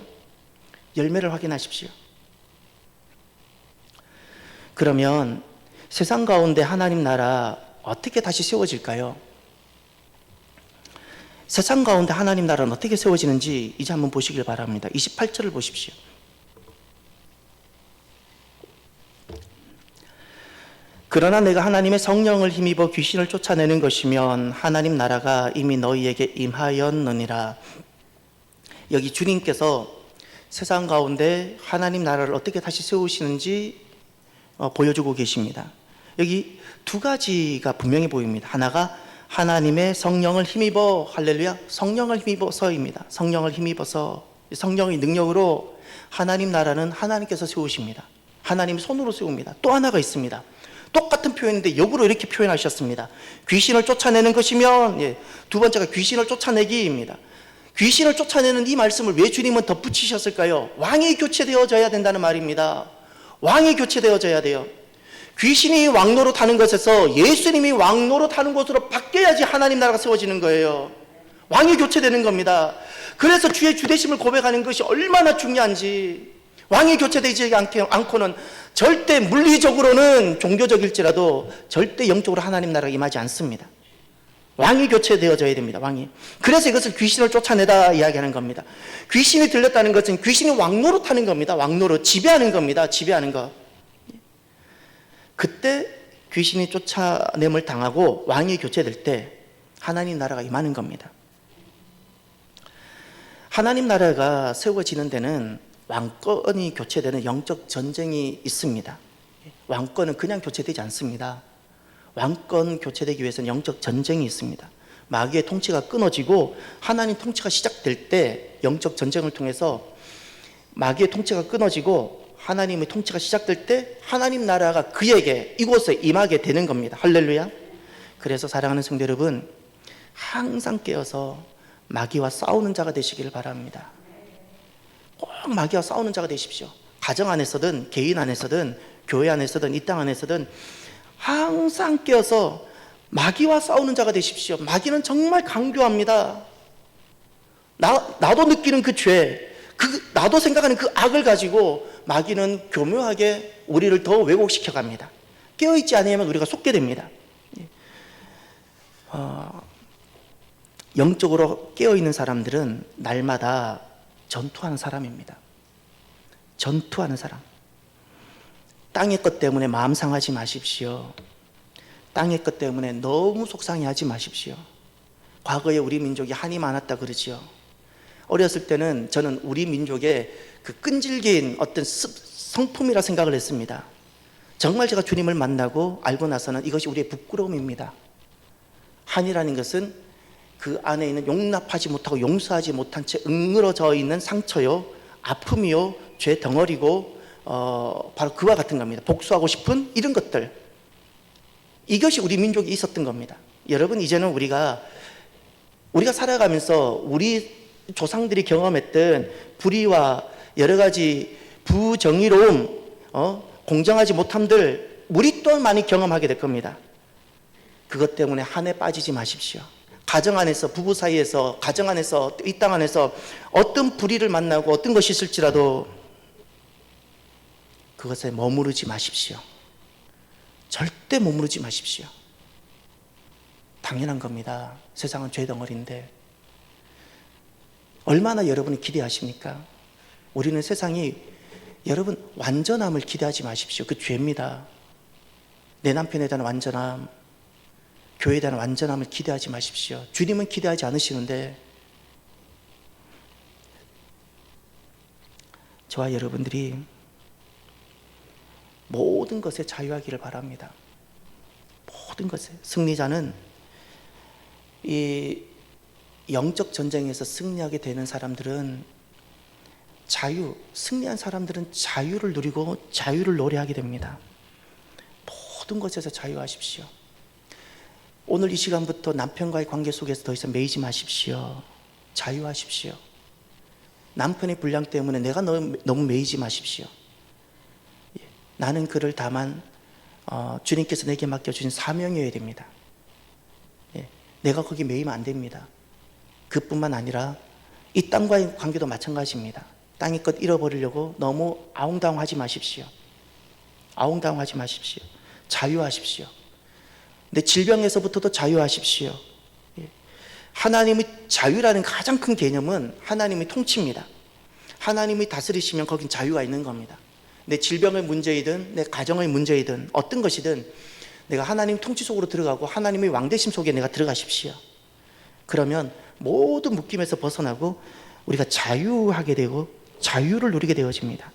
[SPEAKER 1] 열매를 확인하십시오. 그러면 세상 가운데 하나님 나라 어떻게 다시 세워질까요? 세상 가운데 하나님 나라는 어떻게 세워지는지 이제 한번 보시길 바랍니다. 28절을 보십시오. 그러나 내가 하나님의 성령을 힘입어 귀신을 쫓아내는 것이면 하나님 나라가 이미 너희에게 임하였느니라. 여기 주님께서 세상 가운데 하나님 나라를 어떻게 다시 세우시는지 보여주고 계십니다. 여기 두 가지가 분명히 보입니다. 하나가 하나님의 성령을 힘입어, 할렐루야, 성령을 힘입어서입니다. 성령을 힘입어서 성령의 능력으로 하나님 나라는 하나님께서 세우십니다. 하나님 손으로 세웁니다. 또 하나가 있습니다. 똑같은 표현인데 역으로 이렇게 표현하셨습니다. 귀신을 쫓아내는 것이면, 두 번째가 귀신을 쫓아내기입니다. 귀신을 쫓아내는 이 말씀을 왜 주님은 덧붙이셨을까요? 왕이 교체되어져야 된다는 말입니다. 왕이 교체되어져야 돼요. 귀신이 왕노릇하는 것에서 예수님이 왕노릇하는 곳으로 바뀌어야지 하나님 나라가 세워지는 거예요. 왕이 교체되는 겁니다. 그래서 주의 주되심을 고백하는 것이 얼마나 중요한지, 왕이 교체되지 않고는 절대 물리적으로는 종교적일지라도 절대 영적으로 하나님 나라가 임하지 않습니다. 왕이 교체되어져야 됩니다. 왕이. 그래서 이것을 귀신을 쫓아내다 이야기하는 겁니다. 귀신이 들렸다는 것은 귀신이 왕노릇하는 겁니다. 왕노릇, 지배하는 겁니다. 지배하는 것. 그때 귀신이 쫓아냄을 당하고 왕이 교체될 때 하나님 나라가 임하는 겁니다. 하나님 나라가 세워지는 데는 왕권이 교체되는 영적 전쟁이 있습니다. 왕권은 그냥 교체되지 않습니다. 왕권 교체되기 위해서는 영적 전쟁이 있습니다. 마귀의 통치가 끊어지고 하나님 통치가 시작될 때 영적 전쟁을 통해서 마귀의 통치가 끊어지고 하나님의 통치가 시작될 때 하나님 나라가 그에게 이곳에 임하게 되는 겁니다. 할렐루야. 그래서 사랑하는 성도 여러분, 항상 깨어서 마귀와 싸우는 자가 되시기를 바랍니다. 꼭 마귀와 싸우는 자가 되십시오. 가정 안에서든 개인 안에서든 교회 안에서든 이 땅 안에서든 항상 깨어서 마귀와 싸우는 자가 되십시오. 마귀는 정말 강교합니다. 나도 느끼는 그 죄, 나도 생각하는 그 악을 가지고 마귀는 교묘하게 우리를 더 왜곡시켜 갑니다. 깨어있지 않으면 우리가 속게 됩니다. 영적으로 깨어있는 사람들은 날마다 전투하는 사람입니다. 전투하는 사람. 땅의 것 때문에 마음 상하지 마십시오. 땅의 것 때문에 너무 속상해하지 마십시오. 과거에 우리 민족이 한이 많았다 그러지요. 어렸을 때는 저는 우리 민족의 그 끈질긴 어떤 성품이라 생각을 했습니다. 정말 제가 주님을 만나고 알고 나서는 이것이 우리의 부끄러움입니다. 한이라는 것은 그 안에 있는 용납하지 못하고 용서하지 못한 채 응으러져 있는 상처요, 아픔이요, 죄 덩어리고 바로 그와 같은 겁니다. 복수하고 싶은 이런 것들, 이것이 우리 민족에 있었던 겁니다. 여러분, 이제는 우리가 살아가면서 우리 조상들이 경험했던 불의와 여러 가지 부정의로움, 공정하지 못함들 우리 또한 많이 경험하게 될 겁니다. 그것 때문에 한에 빠지지 마십시오. 가정 안에서, 부부 사이에서, 가정 안에서, 이 땅 안에서 어떤 불의를 만나고 어떤 것이 있을지라도 그것에 머무르지 마십시오. 절대 머무르지 마십시오. 당연한 겁니다. 세상은 죄덩어리인데 얼마나 여러분이 기대하십니까? 우리는 세상이 여러분 완전함을 기대하지 마십시오. 그 죄입니다. 내 남편에 대한 완전함, 교회에 대한 완전함을 기대하지 마십시오. 주님은 기대하지 않으시는데 저와 여러분들이 모든 것에 자유하기를 바랍니다. 모든 것에. 승리자는 이 영적 전쟁에서 승리하게 되는 사람들은 승리한 사람들은 자유를 누리고 자유를 노래하게 됩니다. 모든 것에서 자유하십시오. 오늘 이 시간부터 남편과의 관계 속에서 더 이상 매이지 마십시오. 자유하십시오. 남편의 분량 때문에 내가 너무 매이지 마십시오. 나는 그를 다만 주님께서 내게 맡겨주신 사명이어야 됩니다. 내가 거기 매이면 안 됩니다. 그뿐만 아니라 이 땅과의 관계도 마찬가지입니다. 땅의 것 잃어버리려고 너무 아웅다웅하지 마십시오. 아웅다웅하지 마십시오. 자유하십시오. 내 질병에서부터도 자유하십시오. 하나님의 자유라는 가장 큰 개념은 하나님의 통치입니다. 하나님이 다스리시면 거긴 자유가 있는 겁니다. 내 질병의 문제이든 내 가정의 문제이든 어떤 것이든 내가 하나님 통치 속으로 들어가고 하나님의 왕대심 속에 내가 들어가십시오. 그러면 모든 묶임에서 벗어나고 우리가 자유하게 되고 자유를 누리게 되어집니다.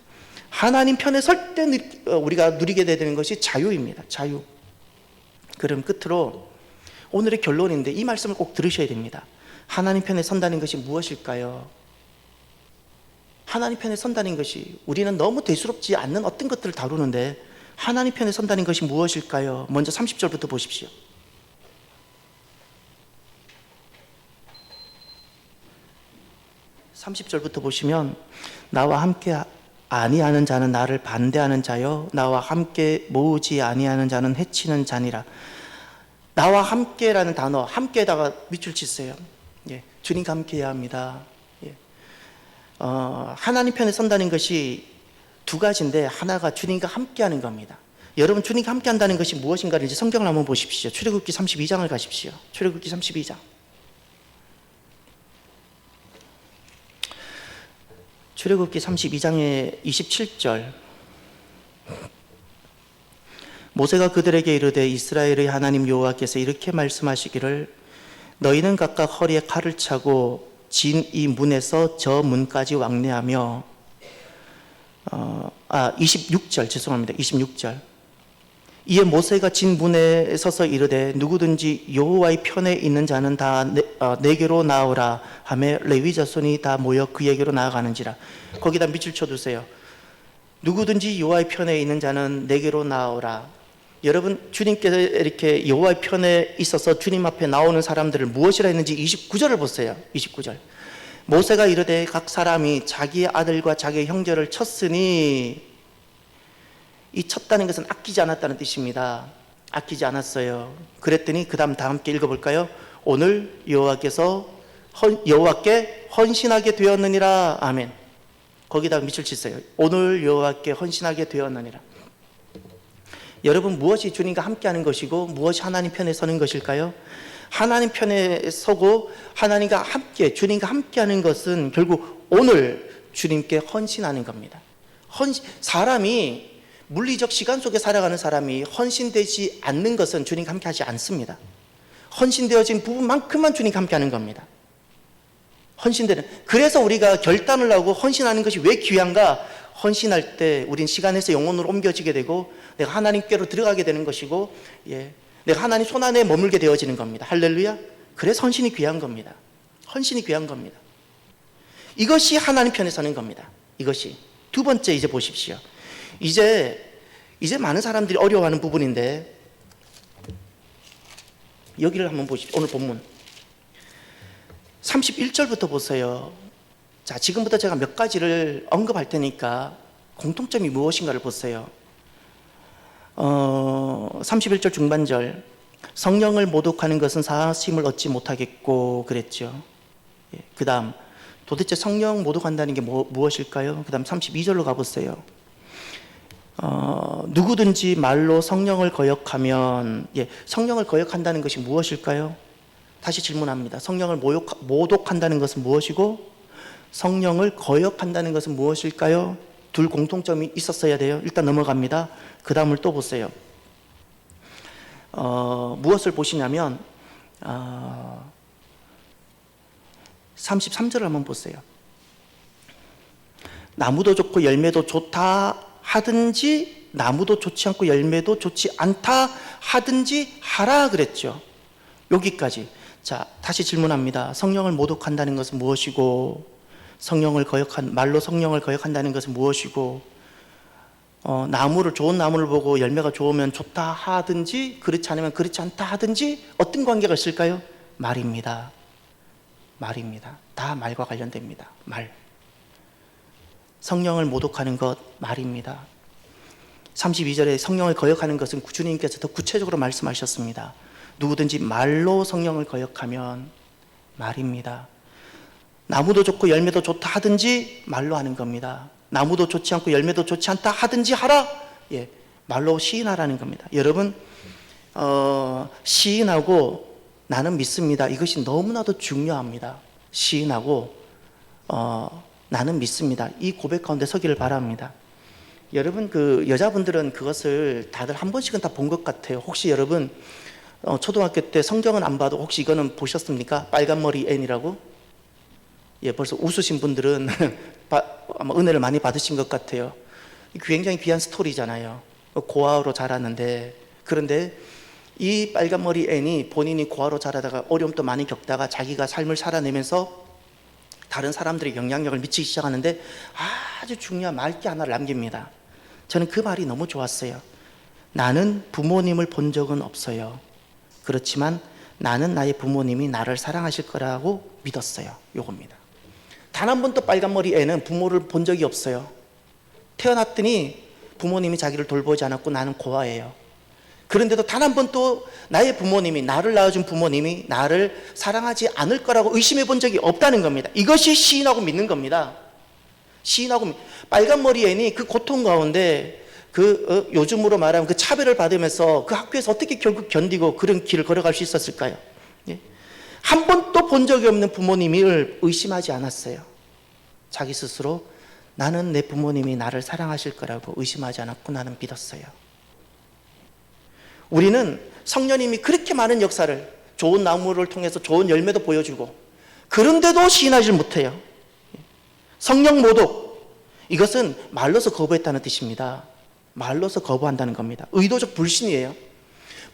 [SPEAKER 1] 하나님 편에 설 때 우리가 누리게 되는 것이 자유입니다. 자유. 그럼 끝으로 오늘의 결론인데 이 말씀을 꼭 들으셔야 됩니다. 하나님 편에 선다는 것이 무엇일까요? 하나님 편에 선다는 것이, 우리는 너무 대수롭지 않는 어떤 것들을 다루는데 하나님 편에 선다는 것이 무엇일까요? 먼저 30절부터 보십시오. 30절부터 보시면 나와 함께 아니하는 자는 나를 반대하는 자요 나와 함께 모으지 아니하는 자는 해치는 자니라. 나와 함께라는 단어, 함께에다가 밑줄 치세요. 주님과 함께해야 합니다. 하나님 편에 선다는 것이 두 가지인데 하나가 주님과 함께하는 겁니다. 여러분, 주님과 함께한다는 것이 무엇인가를 이제 성경을 한번 보십시오. 출애굽기 32장을 가십시오. 출애굽기 32장. 출애굽기 32장의 27절. 모세가 그들에게 이르되 이스라엘의 하나님 여호와께서 이렇게 말씀하시기를 너희는 각각 허리에 칼을 차고 진 이 문에서 저 문까지 왕래하며 26절 죄송합니다. 26절. 이에 모세가 진 문에 서서 이르되 누구든지 여호와의 편에 있는 자는 다 내게로 나오라 하며 레위 자손이 다 모여 그에게로 나아가는지라. 거기다 밑줄 쳐두세요. 누구든지 여호와의 편에 있는 자는 내게로 나오라. 여러분, 주님께서 이렇게 여호와의 편에 있어서 주님 앞에 나오는 사람들을 무엇이라 했는지 29절을 보세요. 29절. 모세가 이르되 각 사람이 자기의 아들과 자기의 형제를 쳤으니, 이 쳤다는 것은 아끼지 않았다는 뜻입니다. 아끼지 않았어요. 그랬더니 그 다음 다 함께 읽어볼까요? 오늘 여호와께 헌신하게 되었느니라. 아멘. 거기다가 밑줄 치세요. 오늘 여호와께 헌신하게 되었느니라. 여러분, 무엇이 주님과 함께하는 것이고 무엇이 하나님 편에 서는 것일까요? 하나님 편에 서고 하나님과 함께, 주님과 함께하는 것은 결국 오늘 주님께 헌신하는 겁니다. 사람이, 물리적 시간 속에 살아가는 사람이 헌신되지 않는 것은 주님과 함께하지 않습니다. 헌신되어진 부분만큼만 주님과 함께하는 겁니다. 그래서 우리가 결단을 하고 헌신하는 것이 왜 귀한가? 헌신할 때 우린 시간에서 영혼으로 옮겨지게 되고 내가 하나님께로 들어가게 되는 것이고, 내가 하나님 손안에 머물게 되어지는 겁니다. 할렐루야. 그래서 헌신이 귀한 겁니다. 헌신이 귀한 겁니다. 이것이 하나님 편에 서는 겁니다. 이것이. 두 번째, 이제 보십시오. 이제 많은 사람들이 어려워하는 부분인데, 여기를 한번 보십시오. 오늘 본문 31절부터 보세요. 자, 지금부터 제가 몇 가지를 언급할 테니까 공통점이 무엇인가를 보세요. 31절 중반절. 성령을 모독하는 것은 사심을 얻지 못하겠고 그랬죠. 그 다음, 도대체 성령 모독한다는 게 무엇일까요? 그 다음 32절로 가보세요. 누구든지 말로 성령을 거역하면, 성령을 거역한다는 것이 무엇일까요? 다시 질문합니다. 성령을 모독한다는 것은 무엇이고 성령을 거역한다는 것은 무엇일까요? 둘 공통점이 있었어야 돼요. 일단 넘어갑니다. 그 다음을 또 보세요. 무엇을 보시냐면 33절을 한번 보세요. 나무도 좋고 열매도 좋다 하든지 나무도 좋지 않고 열매도 좋지 않다 하든지 하라 그랬죠. 여기까지. 자, 다시 질문합니다. 성령을 모독한다는 것은 무엇이고 말로 성령을 거역한다는 것은 무엇이고 좋은 나무를 보고 열매가 좋으면 좋다 하든지 그렇지 않으면 그렇지 않다 하든지 어떤 관계가 있을까요? 말입니다. 다 말과 관련됩니다. 말. 성령을 모독하는 것 말입니다. 32절에 성령을 거역하는 것은 주님께서 더 구체적으로 말씀하셨습니다. 누구든지 말로 성령을 거역하면 말입니다. 나무도 좋고 열매도 좋다 하든지 말로 하는 겁니다. 나무도 좋지 않고 열매도 좋지 않다 하든지 하라. 말로 시인하라는 겁니다. 여러분, 시인하고 나는 믿습니다. 이것이 너무나도 중요합니다. 시인하고 나는 믿습니다. 이 고백 가운데 서기를 바랍니다. 여러분, 여자분들은 그것을 다들 한 번씩은 다 본 것 같아요. 혹시 여러분 초등학교 때 성경은 안 봐도 혹시 이거는 보셨습니까? 빨간머리 앤이라고? 벌써 웃으신 분들은 아마 은혜를 많이 받으신 것 같아요. 굉장히 귀한 스토리잖아요. 고아로 자랐는데, 그런데 이 빨간머리 앤이 본인이 고아로 자라다가 어려움도 많이 겪다가 자기가 삶을 살아내면서 다른 사람들의 영향력을 미치기 시작하는데 아주 중요한 말기 하나를 남깁니다. 저는 그 말이 너무 좋았어요. 나는 부모님을 본 적은 없어요. 그렇지만 나는 나의 부모님이 나를 사랑하실 거라고 믿었어요. 요겁니다. 단 한 번도 빨간머리 애는 부모를 본 적이 없어요. 태어났더니 부모님이 자기를 돌보지 않았고 나는 고아예요. 그런데도 단 한 번도 나의 부모님이, 나를 낳아준 부모님이 나를 사랑하지 않을 거라고 의심해 본 적이 없다는 겁니다. 이것이 시인하고 믿는 겁니다. 빨간머리 애니 그 고통 가운데 요즘으로 말하면 그 차별을 받으면서 그 학교에서 어떻게 결국 견디고 그런 길을 걸어갈 수 있었을까요? 한 번도 본 적이 없는 부모님을 의심하지 않았어요. 자기 스스로 나는 내 부모님이 나를 사랑하실 거라고 의심하지 않았고 나는 믿었어요. 우리는 성령님이 그렇게 많은 역사를, 좋은 나무를 통해서 좋은 열매도 보여주고, 그런데도 시인하지 못해요. 성령 모독, 이것은 말로서 거부했다는 뜻입니다. 말로서 거부한다는 겁니다. 의도적 불신이에요.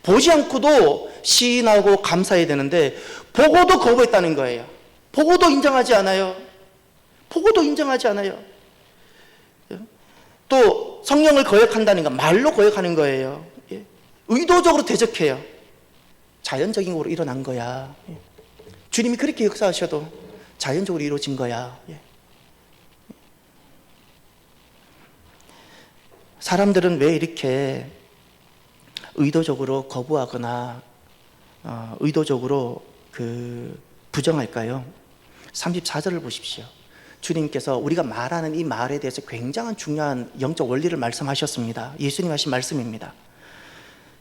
[SPEAKER 1] 보지 않고도 시인하고 감사해야 되는데 보고도 거부했다는 거예요. 보고도 인정하지 않아요. 또 성령을 거역한다는 건 말로 거역하는 거예요. 의도적으로 대적해요. 자연적인 거로 일어난 거야. 주님이 그렇게 역사하셔도 자연적으로 이루어진 거야. 사람들은 왜 이렇게 의도적으로 거부하거나 의도적으로 부정할까요? 34절을 보십시오. 주님께서 우리가 말하는 이 말에 대해서 굉장한 중요한 영적 원리를 말씀하셨습니다. 예수님 하신 말씀입니다.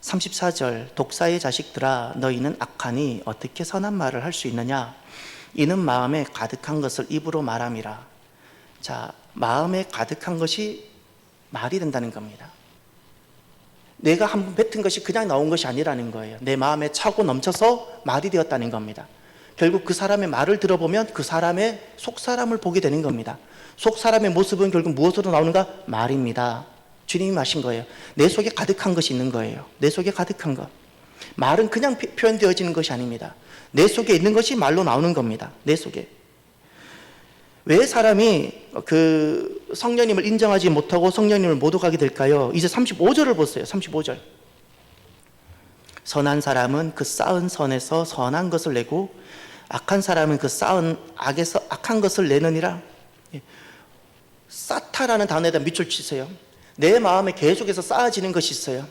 [SPEAKER 1] 34절, 독사의 자식들아 너희는 악하니 어떻게 선한 말을 할 수 있느냐? 이는 마음에 가득한 것을 입으로 말함이라. 자, 마음에 가득한 것이 말이 된다는 겁니다. 내가 한번 뱉은 것이 그냥 나온 것이 아니라는 거예요. 내 마음에 차고 넘쳐서 말이 되었다는 겁니다. 결국 그 사람의 말을 들어보면 그 사람의 속사람을 보게 되는 겁니다. 속사람의 모습은 결국 무엇으로 나오는가? 말입니다. 주님이 하신 거예요. 내 속에 가득한 것이 있는 거예요. 내 속에 가득한 것. 말은 그냥 표현되어지는 것이 아닙니다. 내 속에 있는 것이 말로 나오는 겁니다. 내 속에. 왜 사람이 성령님을 인정하지 못하고 성령님을 모독하게 될까요? 이제 35절을 보세요. 35절. 선한 사람은 그 쌓은 선에서 선한 것을 내고 악한 사람은 그 쌓은 악에서 악한 것을 내느니라. 쌓다라는 단어에다 밑줄 치세요. 내 마음에 계속해서 쌓아지는 것이 있어요.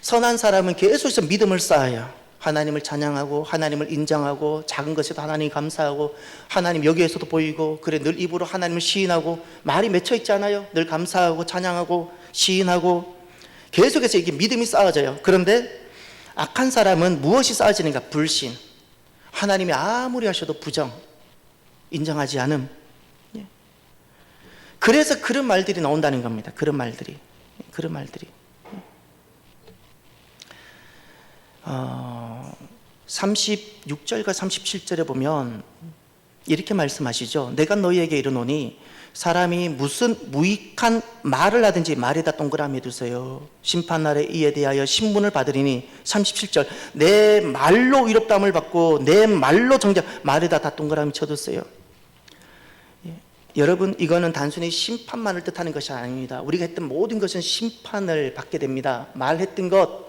[SPEAKER 1] 선한 사람은 계속해서 믿음을 쌓아요. 하나님을 찬양하고 하나님을 인정하고 작은 것에도 하나님 감사하고 하나님 여기에서도 보이고, 그래 늘 입으로 하나님을 시인하고 말이 맺혀 있잖아요. 늘 감사하고 찬양하고 시인하고 계속해서 이게 믿음이 쌓아져요. 그런데 악한 사람은 무엇이 쌓아지는가? 불신. 하나님이 아무리 하셔도 부정, 인정하지 않음. 그래서 그런 말들이 나온다는 겁니다. 그런 말들이. 36절과 37절에 보면 이렇게 말씀하시죠. 내가 너희에게 이르노니 사람이 무슨 무익한 말을 하든지 말에다 동그라미 두세요. 심판날에 이에 대하여 신문을 받으리니 37절 내 말로 위롭다함을 받고 내 말로 정죄 말에다 다 동그라미 쳐두세요. 여러분, 이거는 단순히 심판만을 뜻하는 것이 아닙니다. 우리가 했던 모든 것은 심판을 받게 됩니다. 말했던 것,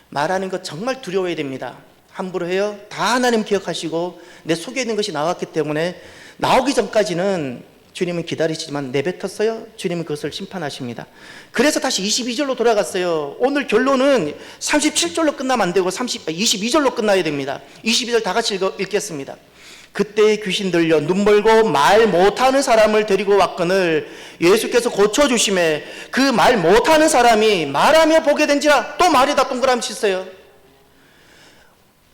[SPEAKER 1] 말하는 것 정말 두려워야 됩니다. 함부로 해요? 다 하나님 기억하시고 내 속에 있는 것이 나왔기 때문에 나오기 전까지는 주님은 기다리시지만 내뱉었어요? 주님은 그것을 심판하십니다. 그래서 다시 22절로 돌아갔어요. 오늘 결론은 37절로 끝나면 안 되고 22절로 끝나야 됩니다. 22절 다 같이 읽겠습니다. 그때 귀신 들려 눈 멀고 말 못하는 사람을 데리고 왔거늘 예수께서 고쳐주심에 그 말 못하는 사람이 말하며 보게 된지라. 또 말에다 동그라미 치세요.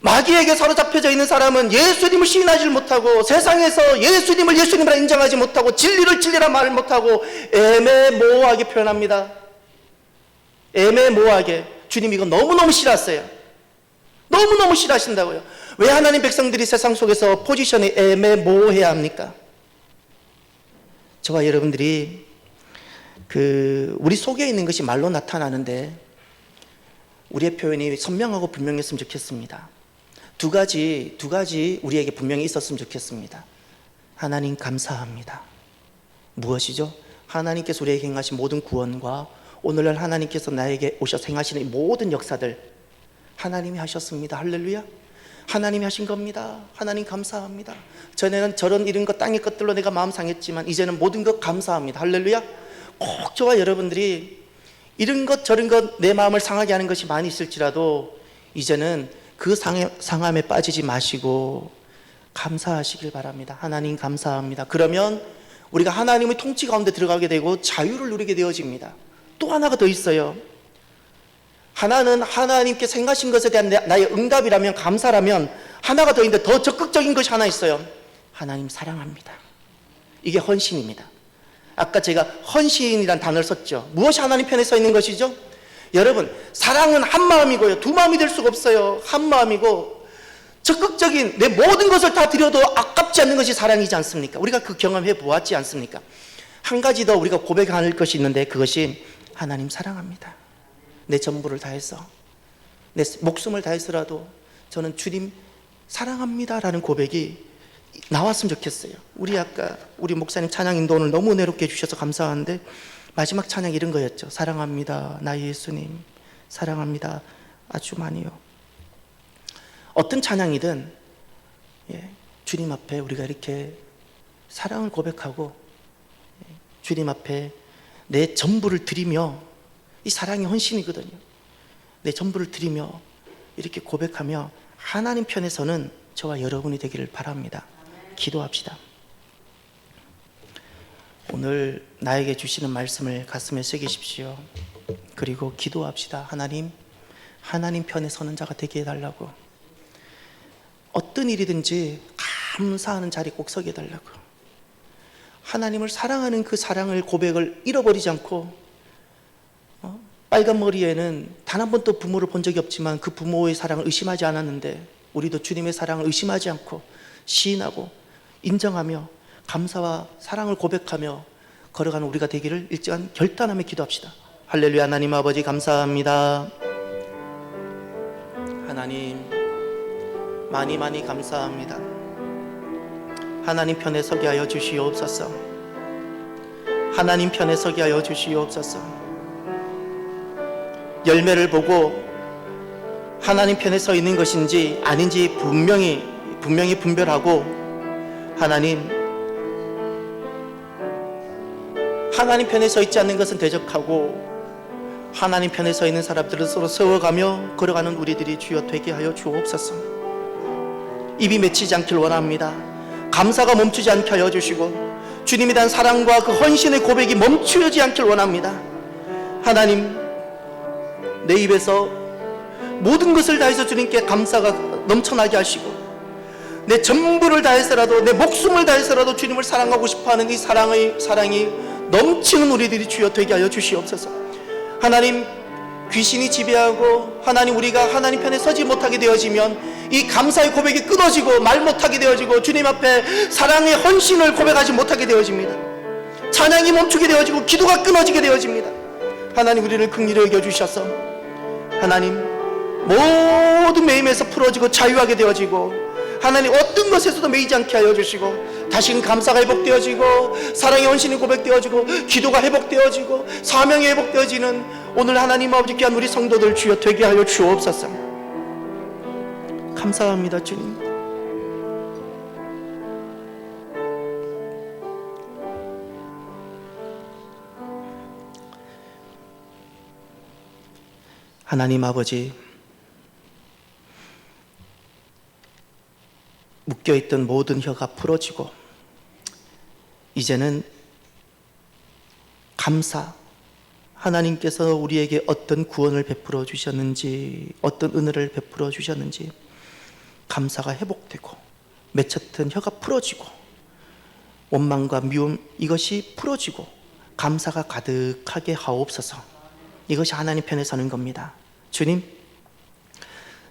[SPEAKER 1] 마귀에게 사로잡혀져 있는 사람은 예수님을 시인하지 못하고 세상에서 예수님을 예수님이라 인정하지 못하고 진리를 진리라 말을 못하고 애매모호하게 표현합니다. 애매모호하게. 주님 이거 너무너무 싫었어요. 너무너무 싫어하신다고요. 왜 하나님 백성들이 세상 속에서 포지션이 애매모호해야 합니까? 저와 여러분들이 우리 속에 있는 것이 말로 나타나는데 우리의 표현이 선명하고 분명했으면 좋겠습니다. 두 가지 우리에게 분명히 있었으면 좋겠습니다. 하나님 감사합니다. 무엇이죠? 하나님께서 우리에게 행하신 모든 구원과 오늘날 하나님께서 나에게 오셔서 행하시는 모든 역사들 하나님이 하셨습니다. 할렐루야. 하나님이 하신 겁니다. 하나님 감사합니다. 전에는 저런 이런 것 땅의 것들로 내가 마음 상했지만 이제는 모든 것 감사합니다. 할렐루야. 꼭 저와 여러분들이 이런 것 저런 것 내 마음을 상하게 하는 것이 많이 있을지라도 이제는 그 상함에 빠지지 마시고 감사하시길 바랍니다. 하나님 감사합니다. 그러면 우리가 하나님의 통치 가운데 들어가게 되고 자유를 누리게 되어집니다. 또 하나가 더 있어요. 하나는 하나님께서 행하신 것에 대한 나의 응답이라면, 감사라면, 하나가 더 있는데 더 적극적인 것이 하나 있어요. 하나님 사랑합니다. 이게 헌신입니다. 아까 제가 헌신이란 단어를 썼죠. 무엇이 하나님 편에 서 있는 것이죠? 여러분, 사랑은 한 마음이고요, 두 마음이 될 수가 없어요. 한 마음이고 적극적인 내 모든 것을 다 드려도 아깝지 않는 것이 사랑이지 않습니까? 우리가 그 경험해 보았지 않습니까? 한 가지 더 우리가 고백할 것이 있는데 그것이 하나님 사랑합니다. 내 전부를 다해서, 내 목숨을 다해서라도 저는 주님 사랑합니다 라는 고백이 나왔으면 좋겠어요. 우리 목사님 찬양 인도 오늘 너무 은혜롭게 해주셔서 감사한데 마지막 찬양 이런 거였죠. 사랑합니다 나의 예수님, 사랑합니다 아주 많이요. 어떤 찬양이든 주님 앞에 우리가 이렇게 사랑을 고백하고 주님 앞에 내 전부를 드리며, 이 사랑이 헌신이거든요. 내 전부를 드리며 이렇게 고백하며 하나님 편에서는 저와 여러분이 되기를 바랍니다. 기도합시다. 오늘 나에게 주시는 말씀을 가슴에 새기십시오. 그리고 기도합시다. 하나님 편에 서는 자가 되게 해달라고. 어떤 일이든지 감사하는 자리에 꼭 서게 해달라고. 하나님을 사랑하는 그 사랑을, 고백을 잃어버리지 않고, 빨간 머리에는 단 한 번도 부모를 본 적이 없지만 그 부모의 사랑을 의심하지 않았는데 우리도 주님의 사랑을 의심하지 않고 시인하고 인정하며 감사와 사랑을 고백하며 걸어가는 우리가 되기를 일찍한 결단하며 기도합시다. 할렐루야. 하나님 아버지 감사합니다. 하나님 많이 감사합니다. 하나님 편에 서게 하여 주시옵소서. 하나님 편에 서게 하여 주시옵소서. 열매를 보고 하나님 편에 서 있는 것인지 아닌지 분명히 분별하고, 하나님 편에 서 있지 않는 것은 대적하고 하나님 편에 서 있는 사람들을 서로 세워가며 걸어가는 우리들이 주여 되게 하여 주옵소서. 입이 맺히지 않길 원합니다. 감사가 멈추지 않게 하여 주시고 주님에 대한 사랑과 그 헌신의 고백이 멈추지 않길 원합니다. 하나님, 내 입에서 모든 것을 다해서 주님께 감사가 넘쳐나게 하시고, 내 전부를 다해서라도, 내 목숨을 다해서라도 주님을 사랑하고 싶어하는 이 사랑이 넘치는 우리들이 주여 되게 하여 주시옵소서. 하나님, 귀신이 지배하고 하나님, 우리가 하나님 편에 서지 못하게 되어지면 이 감사의 고백이 끊어지고 말 못하게 되어지고 주님 앞에 사랑의 헌신을 고백하지 못하게 되어집니다. 찬양이 멈추게 되어지고 기도가 끊어지게 되어집니다. 하나님, 우리를 긍휼히 여겨주셔서 하나님, 모든 매임에서 풀어지고 자유하게 되어지고, 하나님 어떤 것에서도 매이지 않게 하여 주시고, 다시는 감사가 회복되어지고 사랑의 헌신이 고백되어지고 기도가 회복되어지고 사명이 회복되어지는 오늘 하나님 아버지 귀한 우리 성도들 주여 되게 하여 주옵소서. 감사합니다 주님. 하나님 아버지, 묶여있던 모든 혀가 풀어지고 이제는 감사, 하나님께서 우리에게 어떤 구원을 베풀어 주셨는지, 어떤 은혜를 베풀어 주셨는지 감사가 회복되고, 맺혔던 혀가 풀어지고, 원망과 미움 이것이 풀어지고 감사가 가득하게 하옵소서. 이것이 하나님 편에 서는 겁니다. 주님,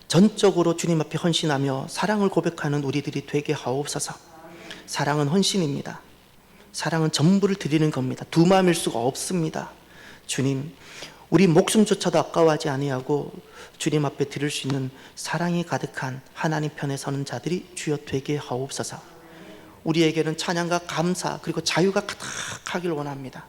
[SPEAKER 1] 전적으로 주님 앞에 헌신하며 사랑을 고백하는 우리들이 되게 하옵소서. 사랑은 헌신입니다. 사랑은 전부를 드리는 겁니다. 두 마음일 수가 없습니다. 주님, 우리 목숨조차도 아까워하지 아니하고 주님 앞에 드릴 수 있는 사랑이 가득한 하나님 편에 서는 자들이 주여 되게 하옵소서. 우리에게는 찬양과 감사 그리고 자유가 가득하길 원합니다.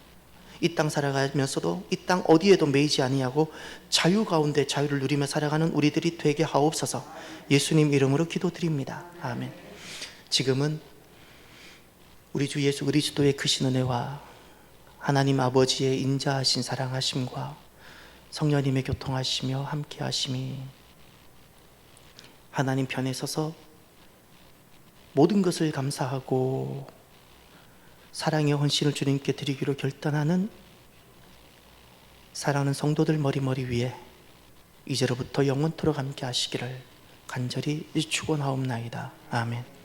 [SPEAKER 1] 이 땅 살아가면서도 이 땅 어디에도 매이지 아니하고 자유 가운데 자유를 누리며 살아가는 우리들이 되게 하옵소서. 예수님 이름으로 기도드립니다. 아멘. 지금은 우리 주 예수 그리스도의 크신 은혜와 하나님 아버지의 인자하신 사랑하심과 성령님의 교통하시며 함께하심이 하나님 편에 서서 모든 것을 감사하고 사랑의 헌신을 주님께 드리기로 결단하는 사랑하는 성도들 머리 위에 이제로부터 영원토록 함께 하시기를 간절히 축원하옵나이다. 아멘.